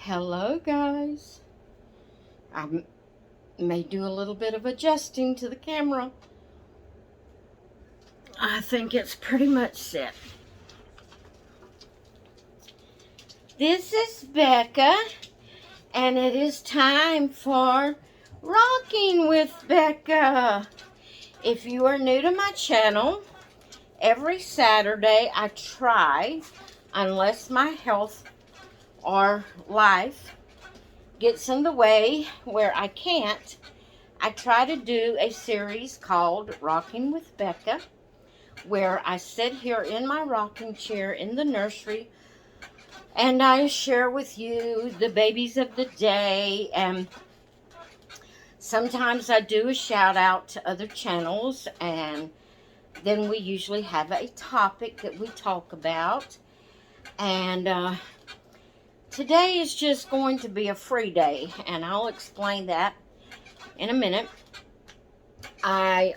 Hello guys. I may do a little bit of adjusting to the camera. I think it's pretty much set. This is Becca, and it is time for Rocking with Becca. If you are new to my channel, every Saturday I try, unless my health or life gets in the way where I can't, I try to do a series called Rocking with Becca, where I sit here in my rocking chair in the nursery and I share with you the babies of the day, and sometimes I do a shout out to other channels, and then we usually have a topic that we talk about. And today is just going to be a free day, and I'll explain that in a minute. It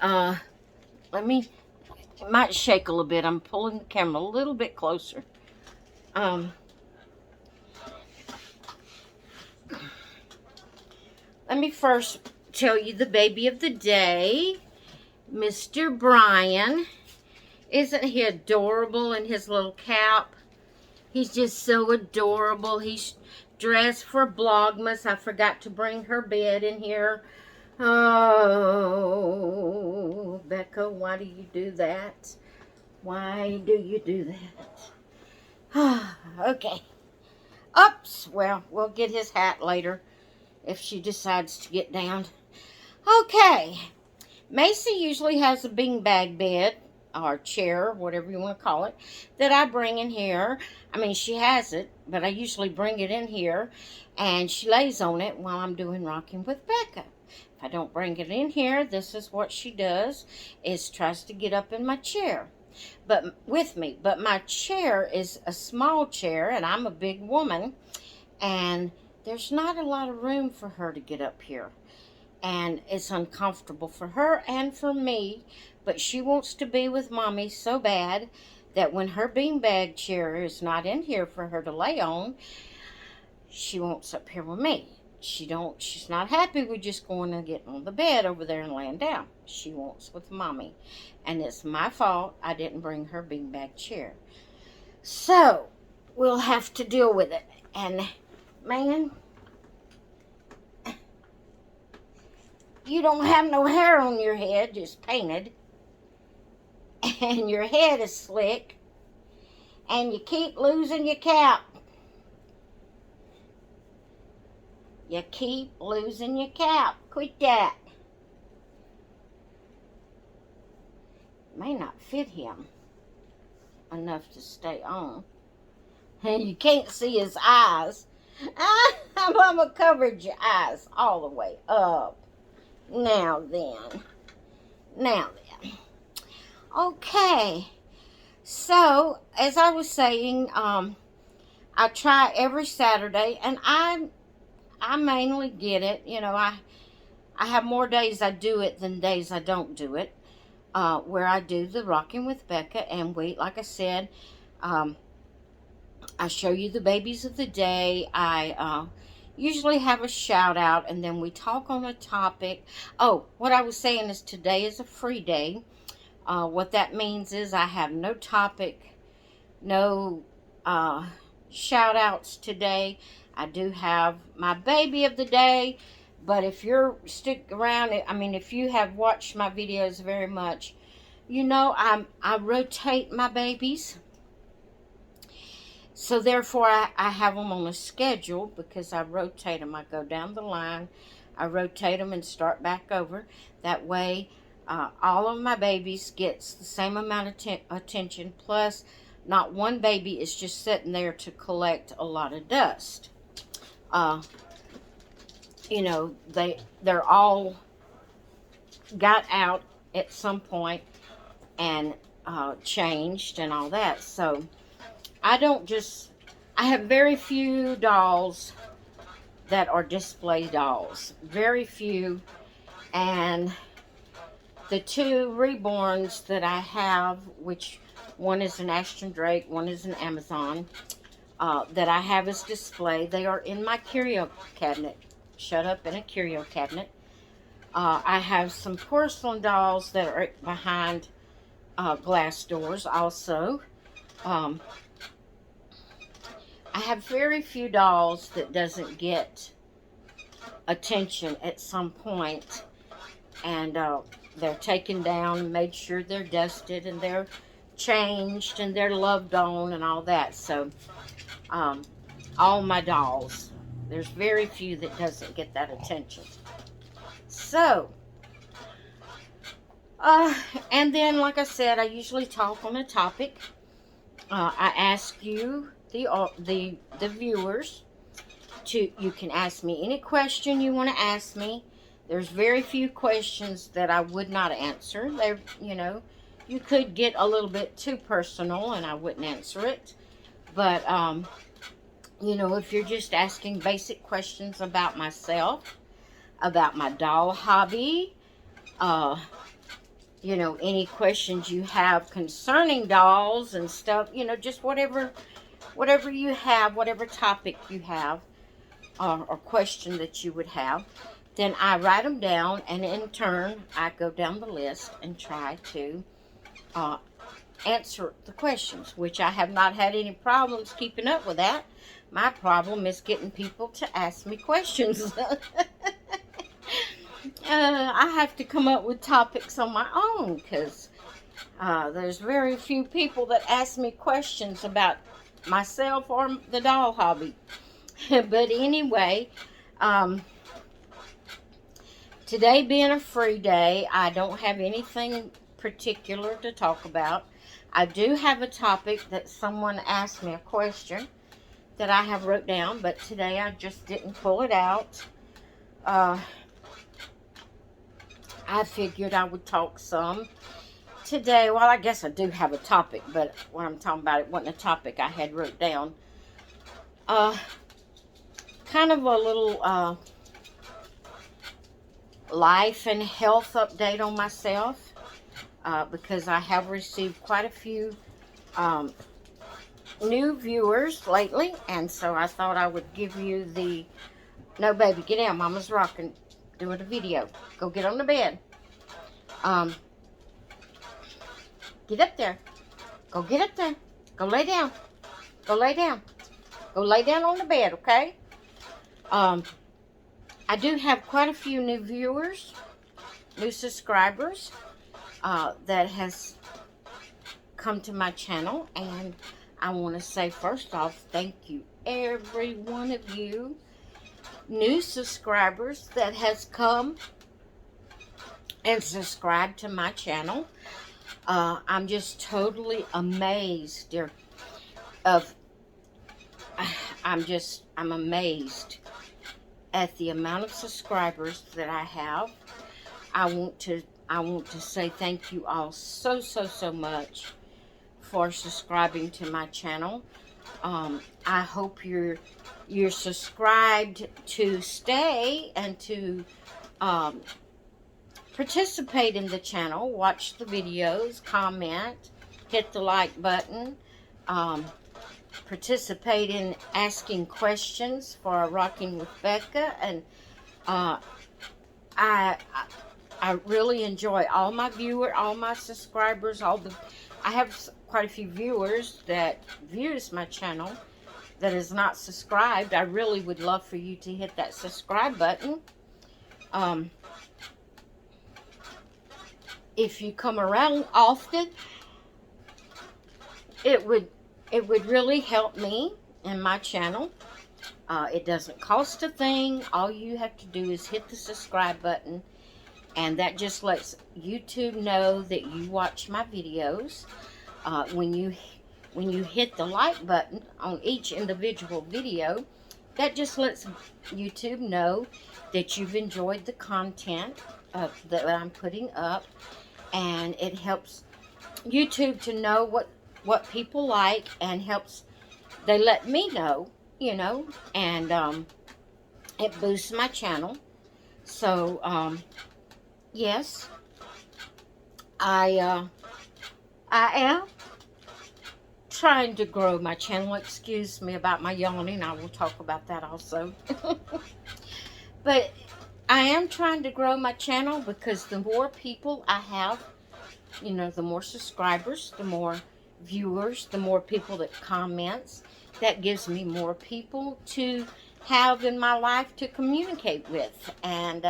might shake a little bit. I'm pulling the camera a little bit closer. Let me first tell you the baby of the day, Mr. Brian. Isn't he adorable in his little cap? He's just so adorable. He's dressed for Vlogmas. I forgot to bring her bed in here. Oh, Becca, why do you do that? Why do you do that? Okay. Oops. Well, we'll get his hat later if she decides to get down. Okay. Macy usually has a beanbag bed or chair, whatever you want to call it, that I bring in here. I mean, she has it, but I usually bring it in here, and she lays on it while I'm doing Rocking with Becca. If I don't bring it in here, this is what she does, is tries to get up in my chair with me. But my chair is a small chair, and I'm a big woman, and there's not a lot of room for her to get up here. And it's uncomfortable for her and for me, but she wants to be with Mommy so bad that when her beanbag chair is not in here for her to lay on, she wants up here with me. She's not happy with just going and getting on the bed over there and laying down. She wants with Mommy. And it's my fault I didn't bring her beanbag chair. So, we'll have to deal with it. And, man, you don't have no hair on your head, just painted. And your head is slick. And you keep losing your cap. You keep losing your cap. Quit that. It may not fit him enough to stay on. And you can't see his eyes. Mama covered your eyes all the way up. Now then. Okay. So, as I was saying, I try every Saturday, and I mainly get it. You know, I have more days I do it than days I don't do it. Where I do the Rocking with Becca, and like I said, I show you the babies of the day. I usually have a shout out, and then we talk on a topic. Oh, what I was saying is today is a free day. What that means is I have no topic, no shout outs today. I do have my baby of the day, but if you're stick around, if you have watched my videos very much, you know I rotate my babies. So therefore I have them on a schedule because I rotate them. I go down the line, I rotate them and start back over. That way all of my babies gets the same amount of attention, plus not one baby is just sitting there to collect a lot of dust. You know, they're all got out at some point and changed and all that. So I have very few dolls that are display dolls. Very few. And the two reborns that I have, which one is an Ashton Drake, one is an Amazon, that I have as display. They are in my curio cabinet, shut up in a curio cabinet. I have some porcelain dolls that are behind glass doors also. Um, I have very few dolls that doesn't get attention at some point, and they're taken down and made sure they're dusted and they're changed and they're loved on and all that. So all my dolls, there's very few that doesn't get that attention. So and then, like I said, I usually talk on a topic. I ask you, the viewers, you can ask me any question you want to ask me. There's very few questions that I would not answer. They're, you could get a little bit too personal and I wouldn't answer it. But, if you're just asking basic questions about myself, about my doll hobby, any questions you have concerning dolls and stuff, just whatever you have, whatever topic you have, or question that you would have, then I write them down, and in turn, I go down the list and try to answer the questions, which I have not had any problems keeping up with that. My problem is getting people to ask me questions. I have to come up with topics on my own, because there's very few people that ask me questions about myself or the doll hobby. But anyway, today being a free day, I don't have anything particular to talk about. I do have a topic that someone asked me a question that I have wrote down, but today I just didn't pull it out. I figured I would talk some today. Well, I guess I do have a topic, but what I'm talking about, it wasn't a topic I had wrote down. Kind of a little life and health update on myself, because I have received quite a few new viewers lately, and so I thought I would give you the... No, baby, get down. Mama's rocking, doing a video. Go get on the bed. Get up there. Go get up there. Go lay down. Go lay down. Go lay down on the bed, okay? I do have quite a few new viewers, new subscribers, that has come to my channel, and I want to say first off, thank you, every one of you new subscribers that has come and subscribed to my channel. I'm just totally amazed, dear. I'm amazed at the amount of subscribers that I have. I want to say thank you all so much for subscribing to my channel. I hope you're subscribed to stay and to participate in the channel, watch the videos, comment, hit the like button, participate in asking questions for Rocking with Becca, and I really enjoy all my subscribers, I have quite a few viewers that views my channel that is not subscribed. I really would love for you to hit that subscribe button. If you come around often, it would really help me in my channel. It doesn't cost a thing. All you have to do is hit the subscribe button, and that just lets YouTube know that you watch my videos. When you hit the like button on each individual video, that just lets YouTube know that you've enjoyed the content that I'm putting up, and it helps YouTube to know what people like, and they let me know, and it boosts my channel. So yes, I am trying to grow my channel. Excuse me about my yawning. I will talk about that also. But I am trying to grow my channel because the more people I have, you know, the more subscribers, the more viewers, the more people that comments. That gives me more people to have in my life to communicate with. And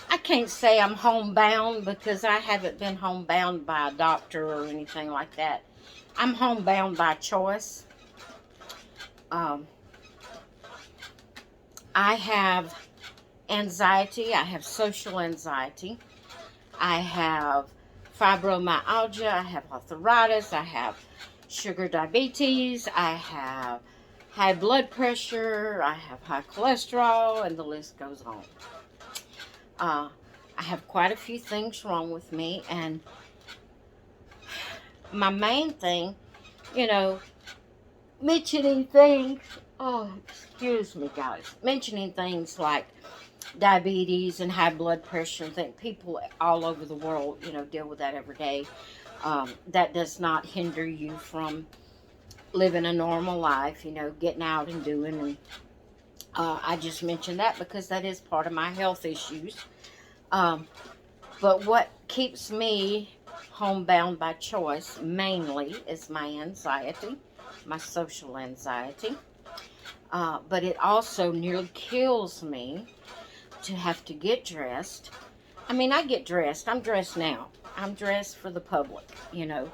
I can't say I'm homebound because I haven't been homebound by a doctor or anything like that. I'm homebound by choice. I have anxiety. I have social anxiety. I have fibromyalgia. I have arthritis. I have sugar diabetes. I have high blood pressure. I have high cholesterol, and the list goes on. I have quite a few things wrong with me, and my main thing, you know, mentioning things, oh, excuse me, guys, mentioning things like diabetes and high blood pressure, and think people all over the world, you know, deal with that every day. That does not hinder you from living a normal life, you know, getting out and doing, and I just mentioned that because that is part of my health issues. But what keeps me homebound by choice mainly is my anxiety, my social anxiety. But it also nearly kills me to have to get dressed. I mean, I get dressed. I'm dressed now. I'm dressed for the public, you know.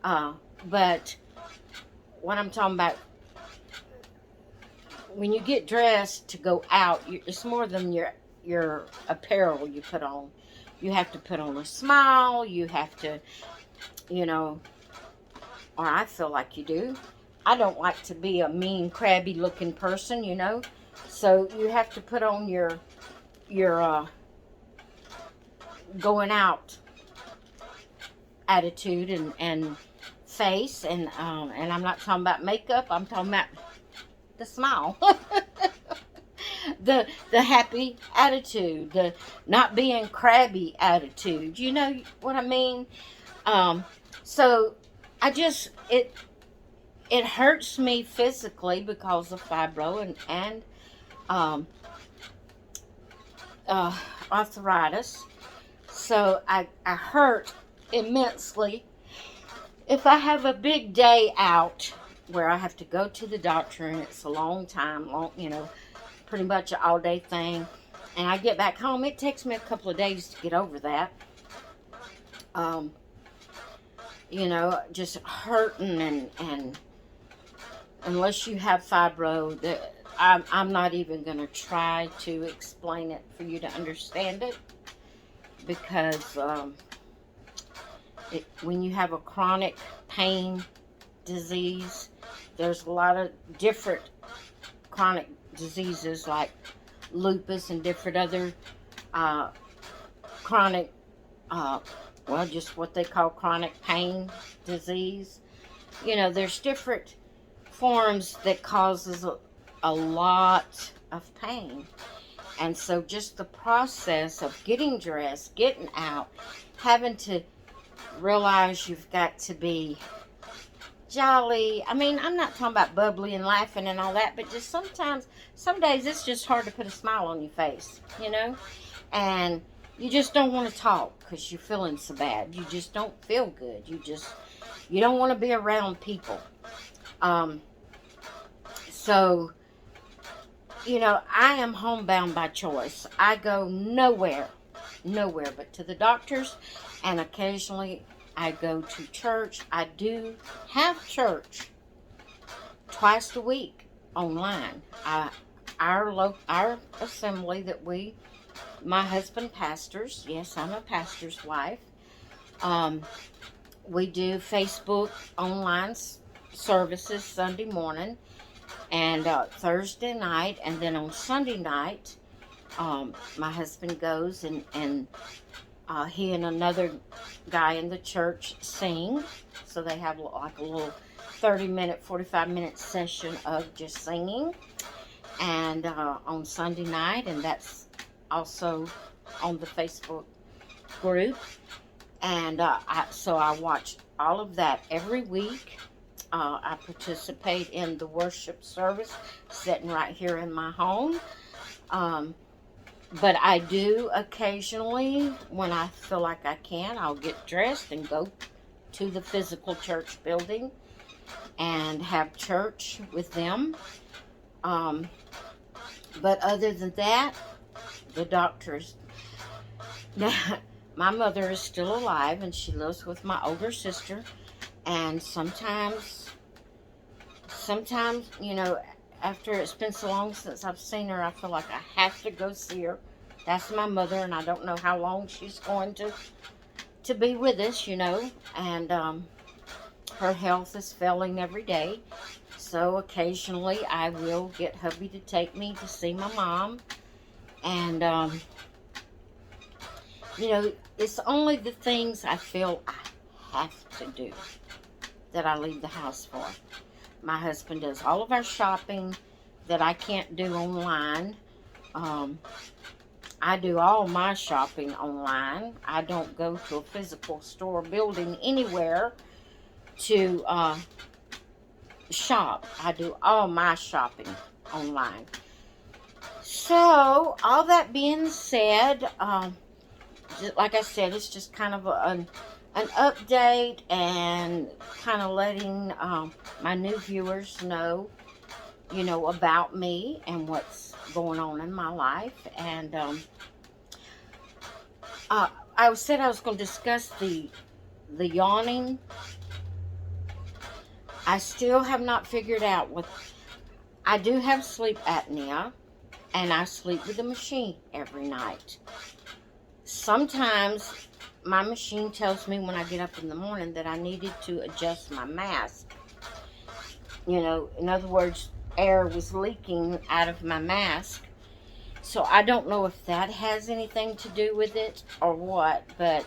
But what I'm talking about, when you get dressed to go out, it's more than your apparel you put on. You have to put on a smile. You have to, you know, or I feel like you do. I don't like to be a mean, crabby looking person, you know. So you have to put on your going out attitude and face, and I'm not talking about makeup. I'm talking about the smile. the happy attitude, the not being crabby attitude. You know what I mean? So I just it hurts me physically because of fibro and arthritis. So I hurt immensely if I have a big day out where I have to go to the doctor, and it's a long time, you know, pretty much an all day thing, and I get back home. It takes me a couple of days to get over that. You know, just hurting, and unless you have fibro, I'm not even going to try to explain it for you to understand it, because when you have a chronic pain disease, there's a lot of different chronic diseases like lupus and different other chronic, well, just what they call chronic pain disease. You know, there's different forms that causes a lot of pain. And so just the process of getting dressed, getting out, having to realize you've got to be jolly. I mean, I'm not talking about bubbly and laughing and all that, but just sometimes, some days it's just hard to put a smile on your face, you know? And you just don't want to talk because you're feeling so bad. You just don't feel good. You don't want to be around people. So, you know, I am homebound by choice. I go nowhere but to the doctors, and occasionally I go to church. I do have church twice a week online. Our assembly that my husband pastors. Yes, I'm a pastor's wife. We do Facebook online services Sunday morning and Thursday night, and then on Sunday night, my husband goes and he and another guy in the church sing. So they have like a little 30-minute, 45-minute session of just singing, and on Sunday night, and that's also on the Facebook group. And so I watch all of that every week. I participate in the worship service sitting right here in my home. Um, but I do occasionally, when I feel like I can, I'll get dressed and go to the physical church building and have church with them. Um, but other than that, the doctors. Now, my mother is still alive and she lives with my older sister. And sometimes, after it's been so long since I've seen her, I feel like I have to go see her. That's my mother, and I don't know how long she's going to be with us, And her health is failing every day. So occasionally I will get hubby to take me to see my mom. And, it's only the things I feel I have to do that I leave the house for. My husband does all of our shopping that I can't do online. I do all my shopping online. I don't go to a physical store building anywhere to shop. I do all my shopping online. So, all that being said, like I said, it's just kind of an update and kind of letting my new viewers know, about me and what's going on in my life. And I said I was going to discuss the yawning. I still have not figured out what. I do have sleep apnea, and I sleep with a machine every night. Sometimes my machine tells me when I get up in the morning that I needed to adjust my mask. In other words, air was leaking out of my mask. So I don't know if that has anything to do with it or what, but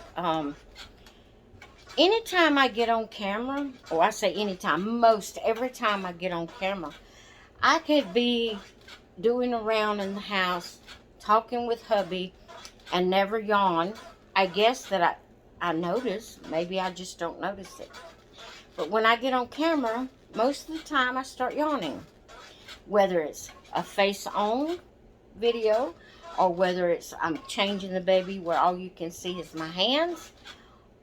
anytime I get on camera, or I say anytime, most every time I get on camera, I could be doing around in the house, talking with hubby, and never yawn. I guess that I notice. Maybe I just don't notice it. But when I get on camera, most of the time I start yawning. Whether it's a face-on video, or whether it's I'm changing the baby where all you can see is my hands,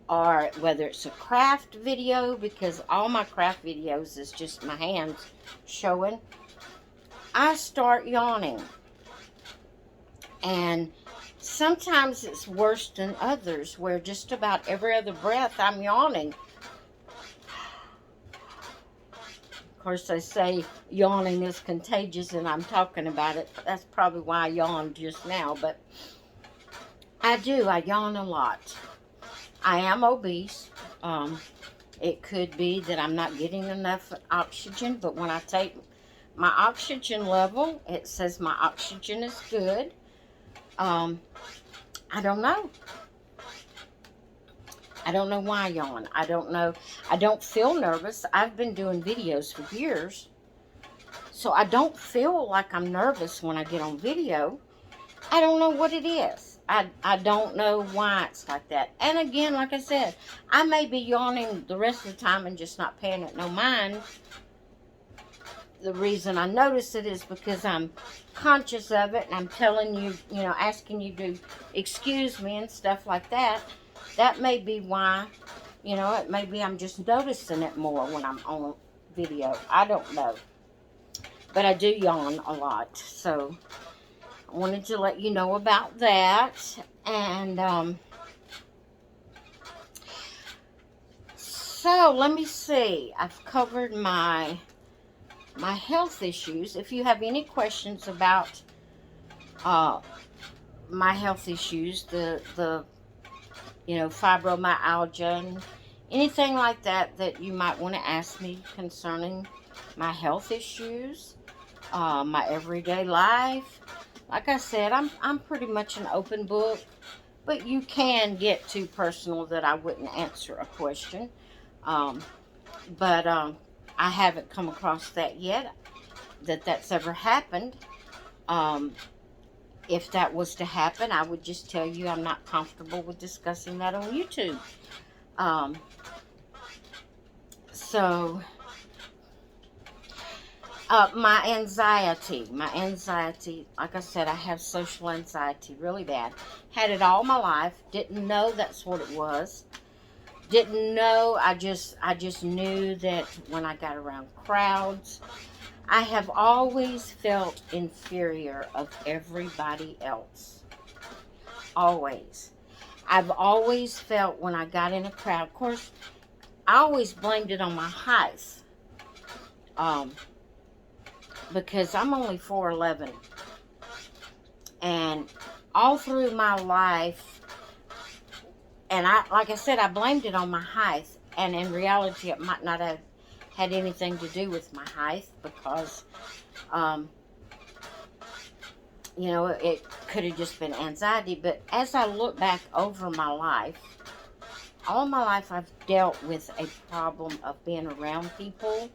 or whether it's a craft video, because all my craft videos is just my hands showing, I start yawning. And sometimes it's worse than others, where just about every other breath I'm yawning. Of course, they say yawning is contagious, and I'm talking about it. That's probably why I yawned just now, but I yawn a lot. I am obese. It could be that I'm not getting enough oxygen, but when I take my oxygen level, it says my oxygen is good. I don't know. I don't know why I yawn. I don't know. I don't feel nervous. I've been doing videos for years, so I don't feel like I'm nervous when I get on video. I don't know what it is. I don't know why it's like that. And again, like I said, I may be yawning the rest of the time and just not paying it no mind. The reason I notice it is because I'm conscious of it, and I'm telling you, asking you to excuse me and stuff like that. That may be why, it may be I'm just noticing it more when I'm on video. I don't know. But I do yawn a lot. So I wanted to let you know about that. And so let me see. I've covered my health issues. If you have any questions about my health issues, the fibromyalgia and anything like that you might want to ask me concerning my health issues, my everyday life. Like I said, I'm pretty much an open book, but you can get too personal that I wouldn't answer a question. But I haven't come across that yet, that's ever happened. if that was to happen, I would just tell you I'm not comfortable with discussing that on YouTube. Um, so, my anxiety, like I said, I have social anxiety really bad. Had it all my life. Didn't know that's what it was. Didn't know. I just knew that when I got around crowds, I have always felt inferior of everybody else. Always. I've always felt when I got in a crowd, of course, I always blamed it on my height. Um, because I'm only 4'11", and all through my life, and like I said, I blamed it on my height, and in reality, it might not have had anything to do with my height, because, it could have just been anxiety. But as I look back over my life, all my life I've dealt with a problem of being around people,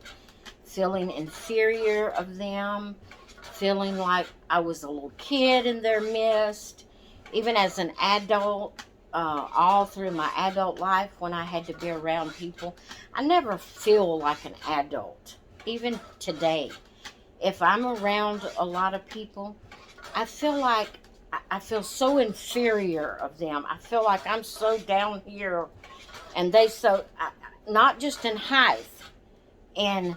feeling inferior of them, feeling like I was a little kid in their midst. Even as an adult, all through my adult life, when I had to be around people, I never feel like an adult. Even today, if I'm around a lot of people, I feel like I feel so inferior of them. I feel like I'm so down here, and they so not just in height, and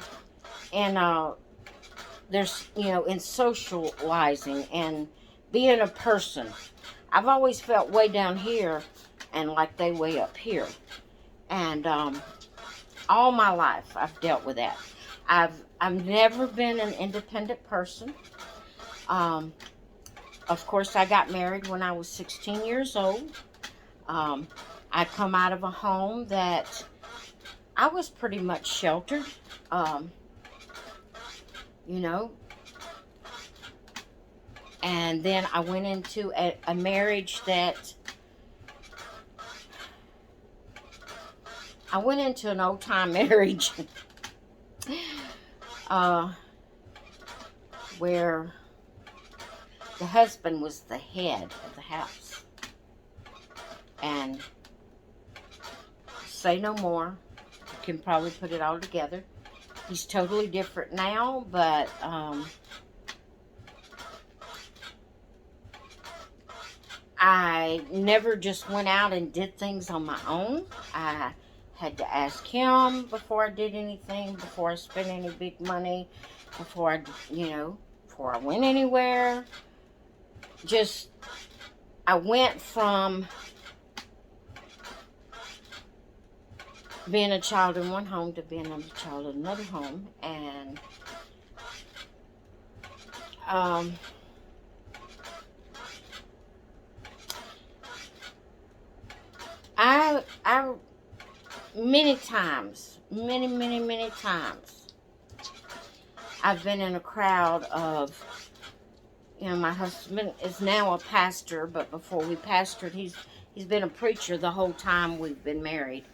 there's in socializing and being a person. I've always felt way down here, and like they way up here, and all my life I've dealt with that. I've never been an independent person. Of course, I got married when I was 16 years old. I come out of a home that I was pretty much sheltered. Um, you know, and then I went into a marriage that I went into an old time marriage where the husband was the head of the house. And say no more. You can probably put it all together. He's totally different now, but I never just went out and did things on my own. I had to ask him before I did anything, before I spent any big money, before I went anywhere. I went from being a child in one home to being a child in another home, and I many times, many times, I've been in a crowd of, my husband is now a pastor, but before we pastored, he's been a preacher the whole time we've been married.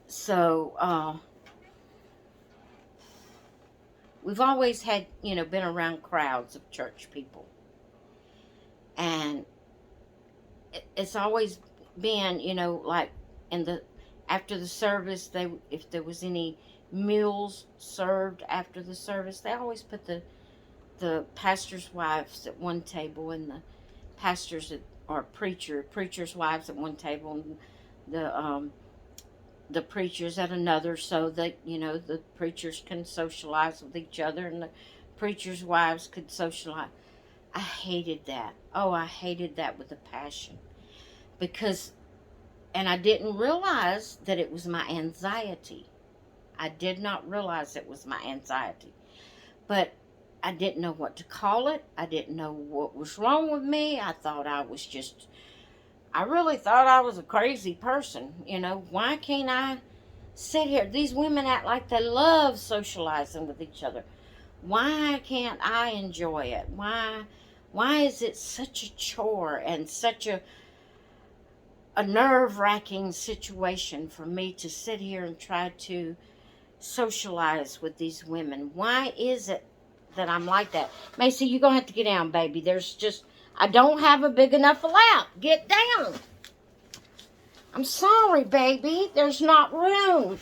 So we've always had, been around crowds of church people. And it's always been, like after the service, if there was any meals served after the service, they always put the pastor's wives at one table, and the preacher's wives at one table, and the preachers at another, so that the preachers can socialize with each other, and the preachers' wives could socialize. I hated that. Oh, I hated that with a passion, and I didn't realize that it was my anxiety. I did not realize it was my anxiety, but I didn't know what to call it. I didn't know what was wrong with me. I really thought I was a crazy person. Why can't I sit here? These women act like they love socializing with each other. Why can't I enjoy it? Why is it such a chore and such a nerve-wracking situation for me to sit here and try to socialize with these women? Why is it that I'm like that. Macy, you're going to have to get down, baby. There's just, I don't have a big enough lap. Get down. I'm sorry, baby. There's not room.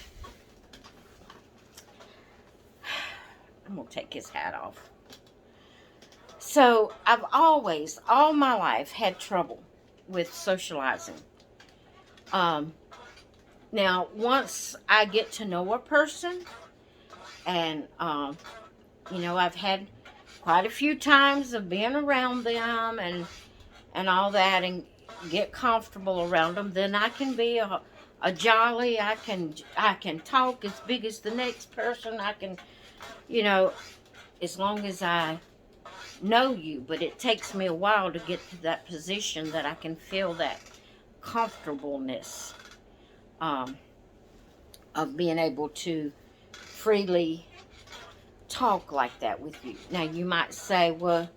I'm going to take his hat off. So, I've always, all my life, had trouble with socializing. Now, once I get to know a person, and, you know, I've had quite a few times of being around them and all that, and get comfortable around them, then I can be a jolly, I can talk as big as the next person, I can, you know, as long as I know you. But it takes me a while to get to that position that I can feel that comfortableness of being able to freely talk like that with you. Now, you might say, well,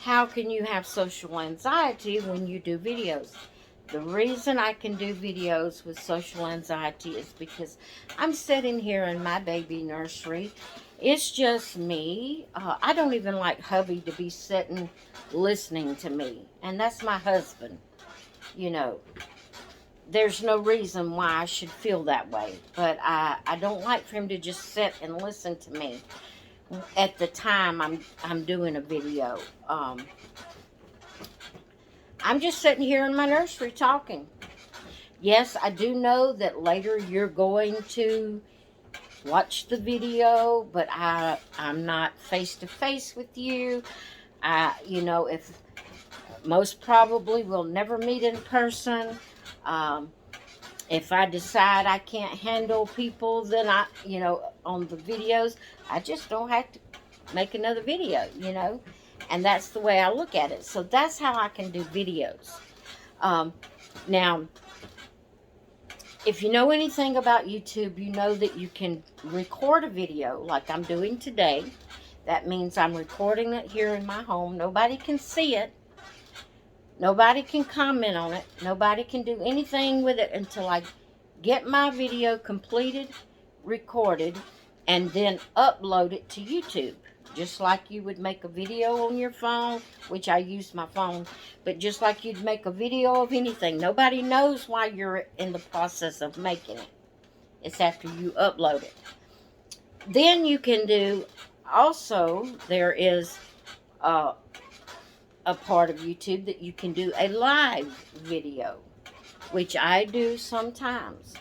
how can you have social anxiety when you do videos? The reason I can do videos with social anxiety is because I'm sitting here in my baby nursery. It's just me. I don't even like hubby to be sitting listening to me. And that's my husband. You know, there's no reason why I should feel that way. But I don't like for him to just sit and listen to me at the time I'm doing a video. I'm just sitting here in my nursery talking. Yes, I do know that later you're going to watch the video, but I'm not face to face with you. You know, if most probably we'll never meet in person. If I decide I can't handle people, then you know, on the videos, I just don't have to make another video, you know. And that's the way I look at it. So that's how I can do videos. Now, if you know anything about YouTube, you know that you can record a video like I'm doing today. That means I'm recording it here in my home. Nobody can see it. Nobody can comment on it. Nobody can do anything with it until I get my video completed, recorded, and then upload it to YouTube. Just like you would make a video on your phone, which I use my phone, but just like you'd make a video of anything. Nobody knows why you're in the process of making it. It's after you upload it. Then you can do, also, there is a part of YouTube that you can do a live video, which I do sometimes,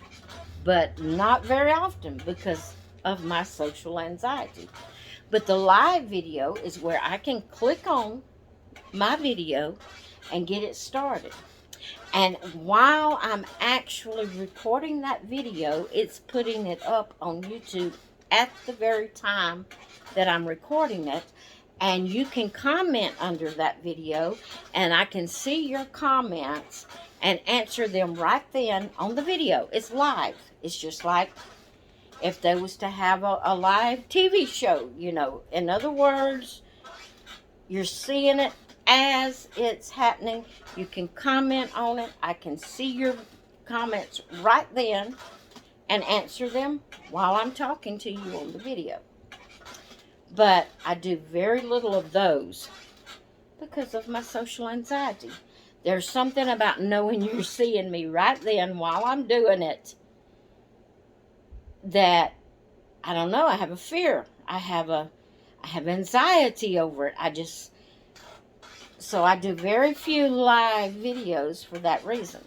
but not very often because of my social anxiety. But the live video is where I can click on my video and get it started. And while I'm actually recording that video, it's putting it up on YouTube at the very time that I'm recording it. And you can comment under that video, and I can see your comments and answer them right then on the video. It's live. It's just like if they was to have a live TV show, you know. In other words, you're seeing it as it's happening. You can comment on it. I can see your comments right then and answer them while I'm talking to you on the video. But I do very little of those because of my social anxiety. There's something about knowing you're seeing me right then while I'm doing it that, I don't know, I have a fear. I have anxiety over it. So I do very few live videos for that reason.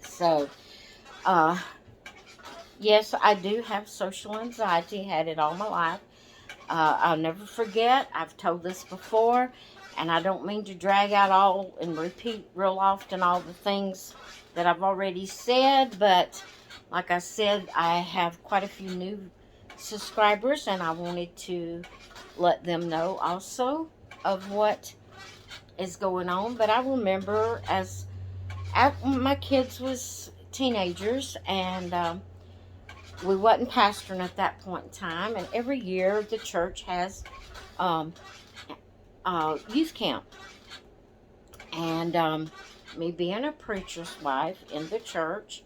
So, yes, I do have social anxiety, had it all my life. I'll never forget, I've told this before, and I don't mean to drag out all and repeat real often all the things that I've already said, but like I said, I have quite a few new subscribers, and I wanted to let them know also of what is going on. But I remember my kids was teenagers, and we wasn't pastoring at that point in time, and every year the church has youth camp. And me being a preacher's wife in the church,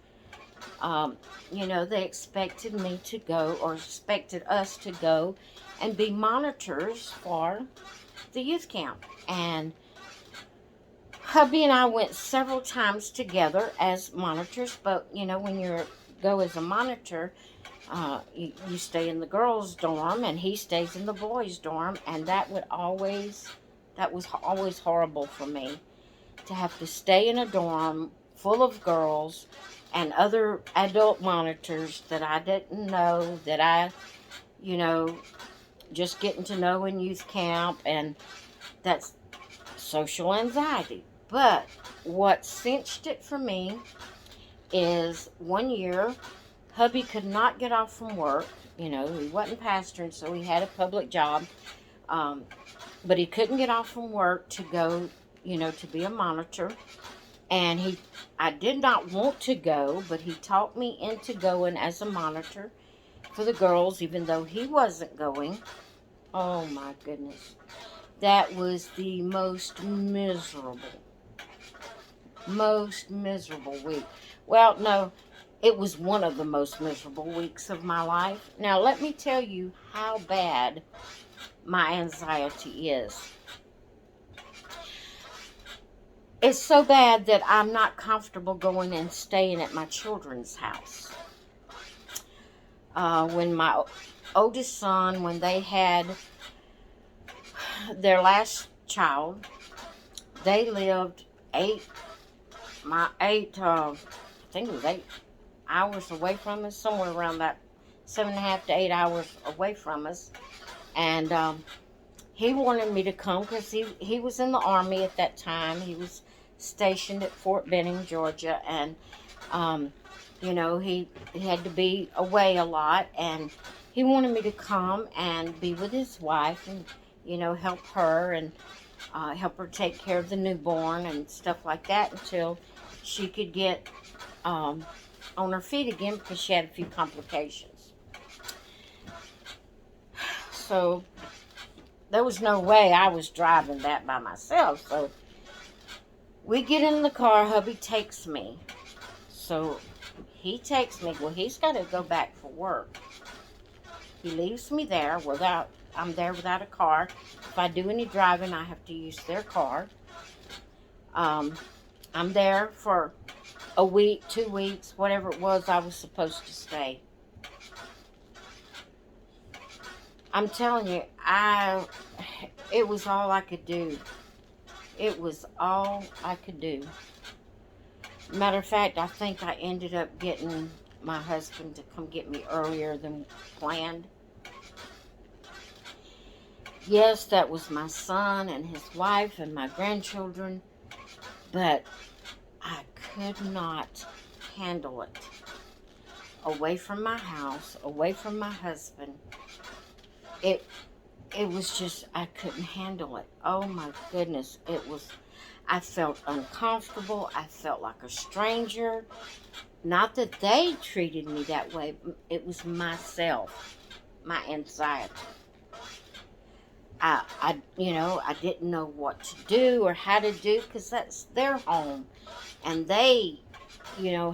Um, you know, they expected me to go, or expected us to go and be monitors for the youth camp. And hubby and I went several times together as monitors, but you know, when you go as a monitor, you stay in the girls' dorm and he stays in the boys' dorm, and that was always horrible for me to have to stay in a dorm full of girls and other adult monitors that I didn't know, that I, you know, just getting to know in youth camp, and that's social anxiety. But what cinched it for me is one year, hubby could not get off from work. You know, he wasn't pastoring, so he had a public job. Um, but he couldn't get off from work to go, you know, to be a monitor. And I did not want to go, but he talked me into going as a monitor for the girls, even though he wasn't going. Oh my goodness. That was the most miserable week. Well, no, it was one of the most miserable weeks of my life. Now, let me tell you how bad my anxiety is. It's so bad that I'm not comfortable going and staying at my children's house. When my oldest son, when they had their last child, they lived I think it was 8 hours away from us, somewhere around that 7.5 to 8 hours away from us. And he wanted me to come because he was in the Army at that time. He was stationed at Fort Benning, Georgia, and you know, he had to be away a lot, and he wanted me to come and be with his wife and, you know, help her and help her take care of the newborn and stuff like that until she could get on her feet again, because she had a few complications. So there was no way I was driving that by myself. So we get in the car, hubby takes me. So he takes me, well, he's got to go back for work. He leaves me there I'm there without a car. If I do any driving, I have to use their car. I'm there for a week, 2 weeks, whatever it was I was supposed to stay. I'm telling you, it was all I could do. It was all I could do. Matter of fact, I think I ended up getting my husband to come get me earlier than planned. Yes, that was my son and his wife and my grandchildren, but I could not handle it. Away from my house, away from my husband, it was just, I couldn't handle it. Oh my goodness, I felt uncomfortable. I felt like a stranger. Not that they treated me that way. It was myself, my anxiety. I didn't know what to do or how to do, because that's their home. And they,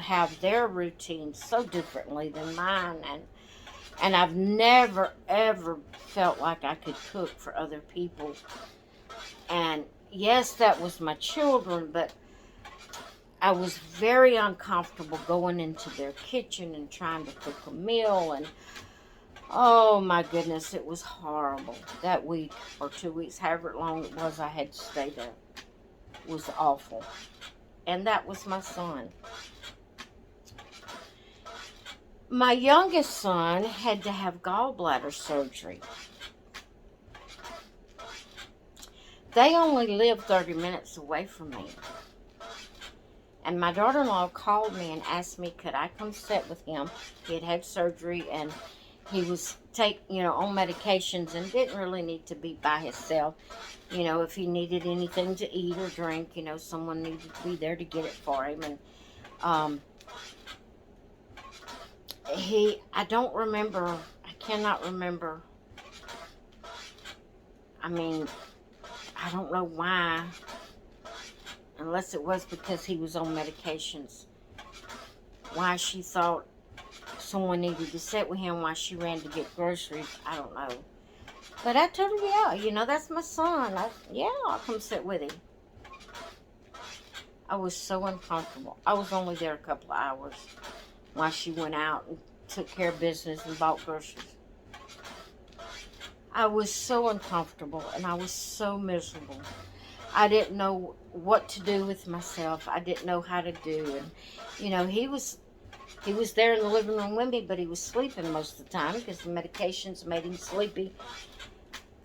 have their routine so differently than mine. And I've never, ever felt like I could cook for other people. And yes, that was my children, but I was very uncomfortable going into their kitchen and trying to cook a meal. And oh my goodness, it was horrible. That week or 2 weeks, however long it was I had to stay there, was awful. And that was my son. My youngest son had to have gallbladder surgery. They only lived 30 minutes away from me. And my daughter-in-law called me and asked me, could I come sit with him? He had had surgery, and he was on medications and didn't really need to be by himself. If he needed anything to eat or drink, someone needed to be there to get it for him. And I cannot remember. I don't know why, unless it was because he was on medications. why she thought someone needed to sit with him while she ran to get groceries. I don't know. But I told her, yeah, that's my son. Yeah, I'll come sit with him. I was so uncomfortable. I was only there a couple of hours while she went out and took care of business and bought groceries. I was so uncomfortable and I was so miserable. I didn't know what to do with myself. I didn't know how to do. And, he was there in the living room with me, but he was sleeping most of the time because the medications made him sleepy.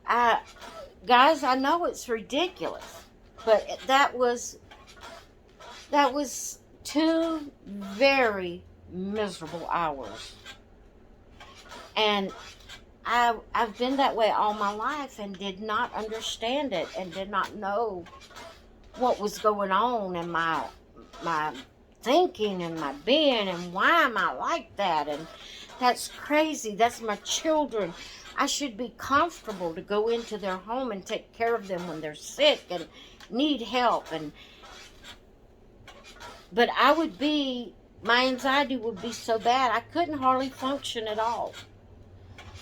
Guys, I know it's ridiculous, but that was 2 very miserable hours. And I've been that way all my life and did not understand it and did not know what was going on in my thinking and my being and why am I like that, and that's crazy. That's my children. I should be comfortable to go into their home and take care of them when they're sick and need help. But my anxiety would be so bad I couldn't hardly function at all.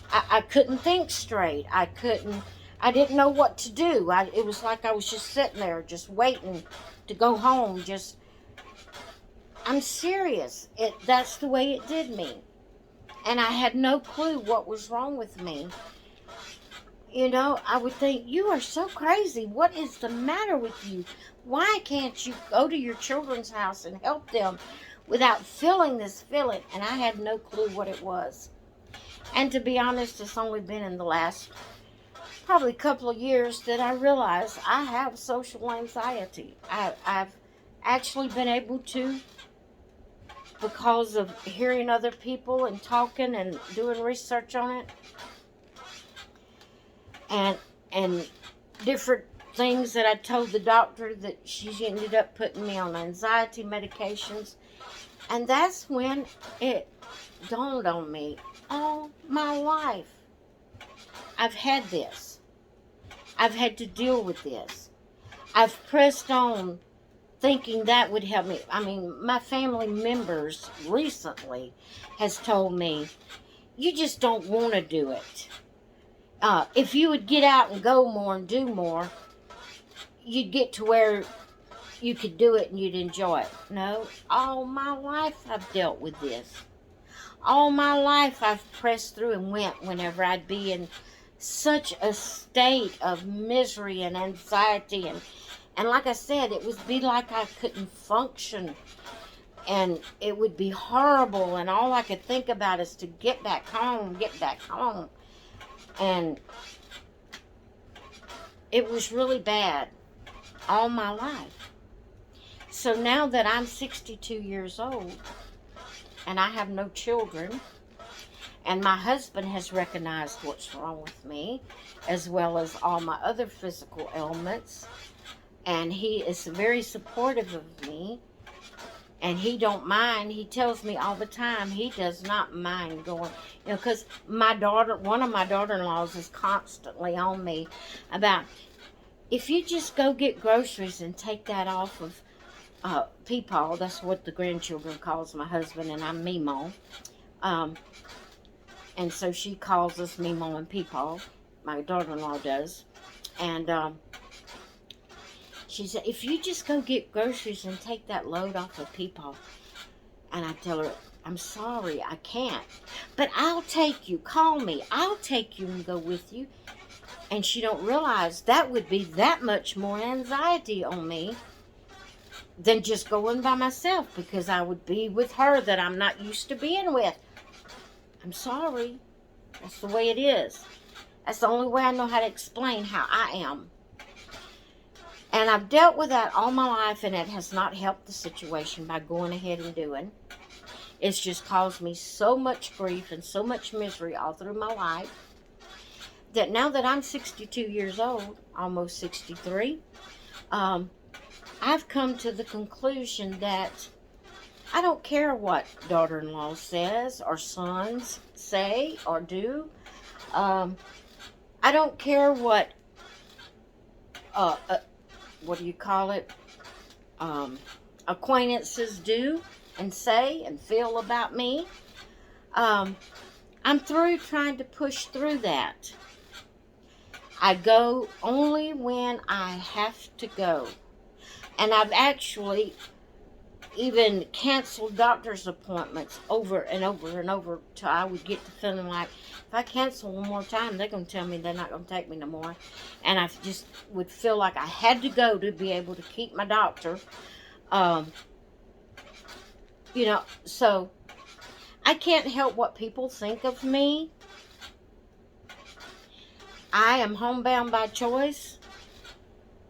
I couldn't think straight. I didn't know what to do. It was like I was just sitting there, just waiting to go home. I'm serious. That's the way it did me. And I had no clue what was wrong with me. I would think, you are so crazy. What is the matter with you? Why can't you go to your children's house and help them without feeling this feeling? And I had no clue what it was. And to be honest, it's only been in the last probably couple of years that I realized I have social anxiety. I've actually been able to, because of hearing other people and talking and doing research on it, and different things that I told the doctor, that she ended up putting me on anxiety medications. And that's when it dawned on me, all my life I've had this. I've had to deal with this. I've pressed on thinking that would help me. I mean, my family members recently has told me, you just don't want to do it. If you would get out and go more and do more, you'd get to where you could do it and you'd enjoy it. No, all my life I've dealt with this. All my life I've pressed through and went whenever I'd be in such a state of misery and anxiety. And like I said, it would be like I couldn't function. And it would be horrible. And all I could think about is to get back home. And it was really bad all my life. So now that I'm 62 years old and I have no children, and my husband has recognized what's wrong with me, as well as all my other physical ailments, and he is very supportive of me, and he don't mind. He tells me all the time he does not mind going, because one of my daughter-in-laws is constantly on me about, if you just go get groceries and take that off of Peepaw, that's what the grandchildren calls my husband, and I'm Mimo. And so she calls us Mimo and Peepaw, my daughter-in-law does. And she said, if you just go get groceries and take that load off of Peepaw. And I tell her, I'm sorry, I can't. But I'll take you. Call me. I'll take you and go with you. And she don't realize that would be that much more anxiety on me than just going by myself, because I would be with her that I'm not used to being with. I'm sorry. That's the way it is. That's the only way I know how to explain how I am. And I've dealt with that all my life, and it has not helped the situation by going ahead and doing. It's just caused me so much grief and so much misery all through my life, that now that I'm 62 years old, almost 63, I've come to the conclusion that I don't care what daughter-in-law says or sons say or do. I don't care what do you call it? Acquaintances do. and say and feel about me. I'm through trying to push through that. I go only when I have to go. And I've actually even canceled doctor's appointments over and over and over till I would get to feeling like if I cancel one more time, they're going to tell me they're not going to take me no more. And I just would feel like I had to go to be able to keep my doctor. So I can't help what people think of me. I am homebound by choice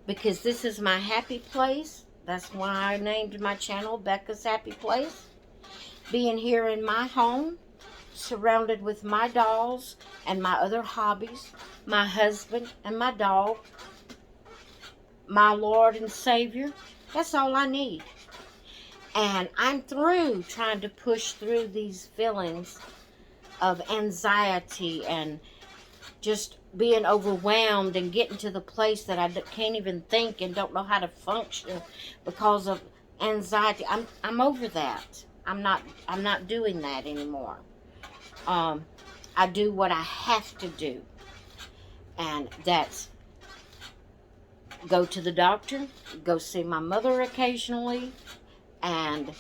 because this is my happy place. That's why I named my channel Becca's Happy Place. Being here in my home, surrounded with my dolls and my other hobbies, my husband and my dog, my Lord and Savior, that's all I need. And I'm through trying to push through these feelings of anxiety and just being overwhelmed and getting to the place that I can't even think and don't know how to function because of anxiety. I'm over that. I'm not doing that anymore. I do what I have to do, and that's go to the doctor, go see my mother occasionally, and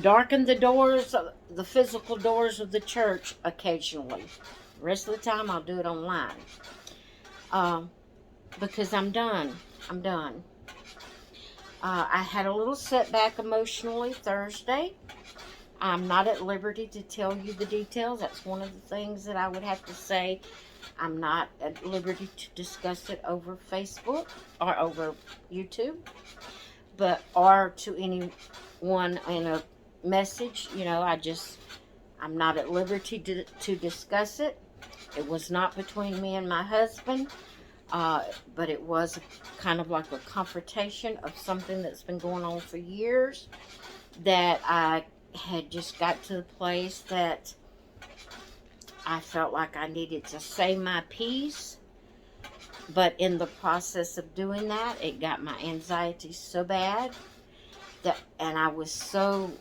darken the doors, the physical doors of the church occasionally. The rest of the time I'll do it online. Because I'm done. I'm done. I had a little setback emotionally Thursday. I'm not at liberty to tell you the details. That's one of the things that I would have to say. I'm not at liberty to discuss it over Facebook or over YouTube, or to anyone in a message. I'm not at liberty to discuss it. It was not between me and my husband, but it was kind of like a confrontation of something that's been going on for years, that I had just got to the place that I felt like I needed to say my piece. But in the process of doing that, it got my anxiety so bad and I was so,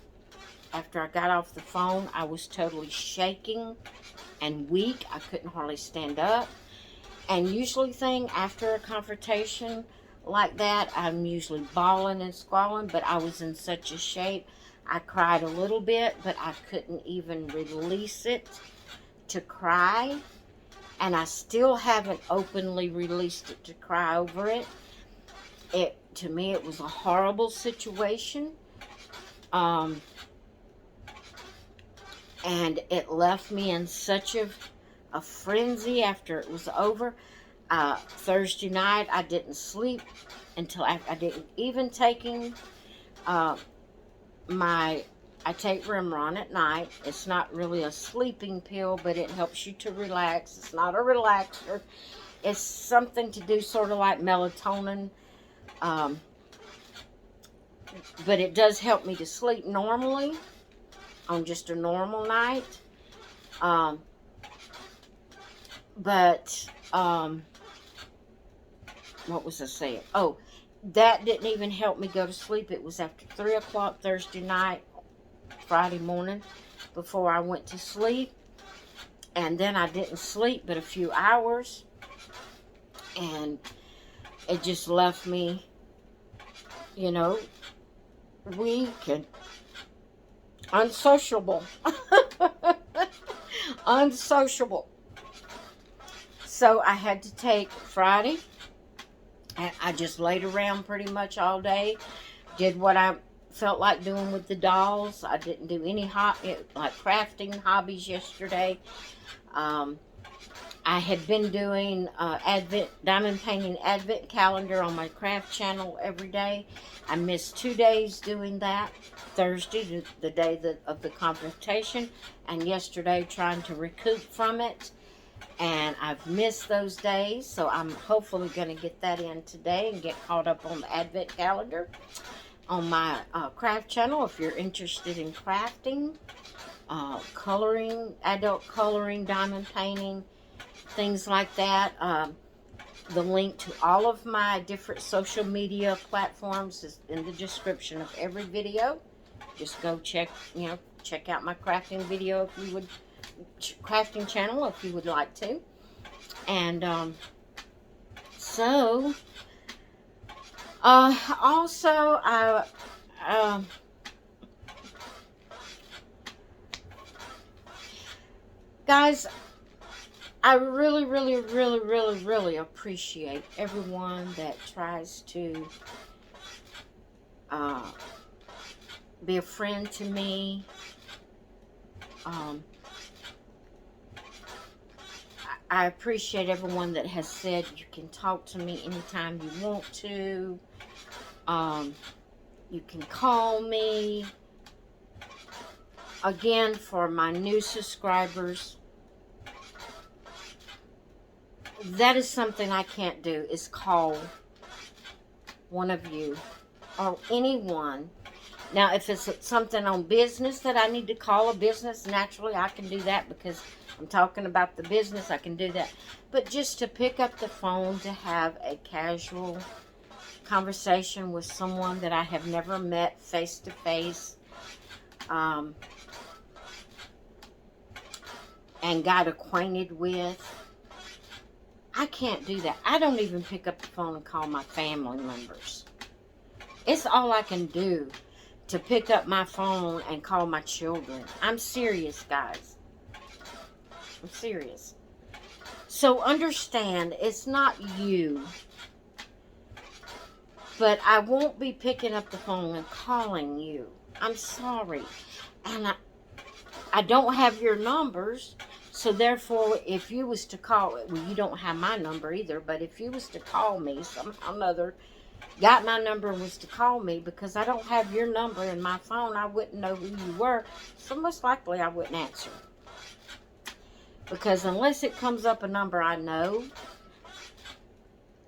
after I got off the phone, I was totally shaking and weak. I couldn't hardly stand up. And usually after a confrontation like that, I'm usually bawling and squalling, but I was in such a shape. I cried a little bit, but I couldn't even release it to cry. And I still haven't openly released it to cry over it. To me, it was a horrible situation. And it left me in such a frenzy after it was over. Thursday night, I didn't sleep until I didn't even taking I take Rimron at night. It's not really a sleeping pill, but it helps you to relax. It's not a relaxer. It's something to do sort of like melatonin. But it does help me to sleep normally on just a normal night. What was I saying? Oh, that didn't even help me go to sleep. It was after 3 o'clock Thursday night, Friday morning, before I went to sleep. And then I didn't sleep but a few hours. And it just left me, weak and unsociable. Unsociable. So I had to take Friday, and I just laid around pretty much all day. Did what I felt like doing with the dolls. I didn't do any crafting hobbies yesterday. I had been doing diamond painting advent calendar on my craft channel every day. I missed 2 days doing that. Thursday, the day of the confrontation, and yesterday trying to recoup from it. And I've missed those days, so I'm hopefully going to get that in today and get caught up on the advent calendar on my craft channel. If you're interested in crafting, coloring, adult coloring, diamond painting, things like that, The link to all of my different social media platforms is in the description of every video. Just go check out my crafting video if you would, crafting channel if you would like to. And so also guys, I really, really, really, really, really appreciate everyone that tries to be a friend to me. I appreciate everyone that has said you can talk to me anytime you want to. You can call me. Again, for my new subscribers, that is something I can't do, is call one of you or anyone. Now, if it's something on business that I need to call a business, naturally I can do that because I'm talking about the business. I can do that. But just to pick up the phone to have a casual conversation with someone that I have never met face to face, and got acquainted with, I can't do that. I don't even pick up the phone and call my family members. It's all I can do to pick up my phone and call my children. I'm serious, guys. I'm serious. So understand, it's not you. But I won't be picking up the phone and calling you. I'm sorry. And I don't have your numbers. So therefore, if you was to call, well, you don't have my number either, but if you was to call me somehow or another, got my number and was to call me, because I don't have your number in my phone, I wouldn't know who you were, so most likely I wouldn't answer. Because unless it comes up a number I know,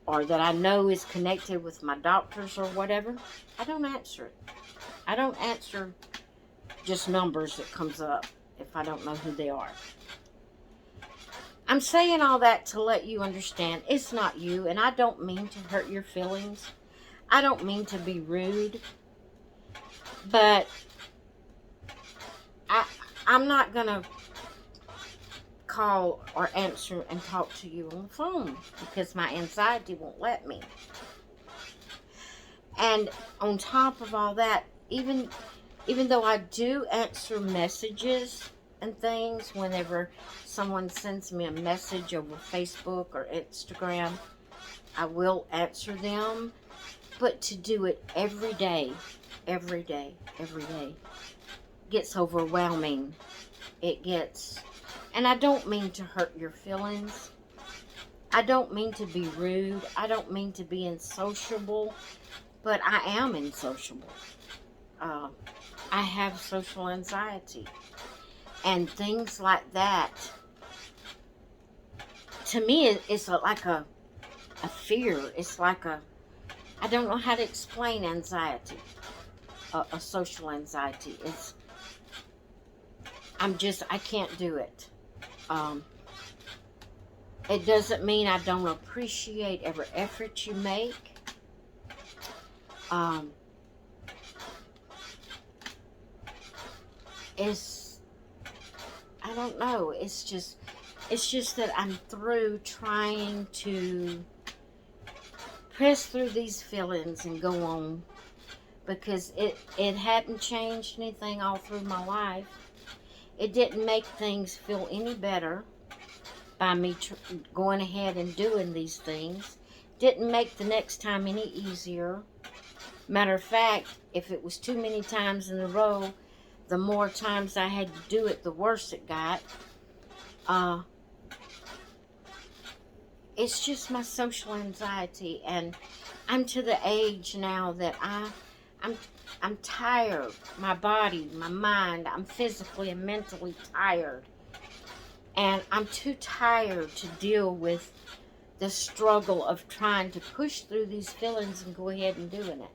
or that I know is connected with my doctors or whatever, I don't answer it. I don't answer just numbers that comes up if I don't know who they are. I'm saying all that to let you understand it's not you, and I don't mean to hurt your feelings. I don't mean to be rude, but I'm not going to call or answer and talk to you on the phone because my anxiety won't let me. And on top of all that, even though I do answer messages and things whenever someone sends me a message over Facebook or Instagram, I will answer them. But to do it every day gets overwhelming. It gets, and I don't mean to hurt your feelings. I don't mean to be rude. I don't mean to be insociable, but I am insociable. I have social anxiety. And things like that, to me, it's like a fear. It's like I don't know how to explain anxiety, a social anxiety. I can't do it. It doesn't mean I don't appreciate every effort you make. I don't know. It's just that I'm through trying to press through these feelings and go on, because it hadn't changed anything all through my life. It didn't make things feel any better by me going ahead and doing these things. Didn't make the next time any easier. Matter of fact, if it was too many times in a row, the more times I had to do it, the worse it got. It's just my social anxiety, and I'm to the age now that I'm tired. My body, my mind, I'm physically and mentally tired. And I'm too tired to deal with the struggle of trying to push through these feelings and go ahead and doing it.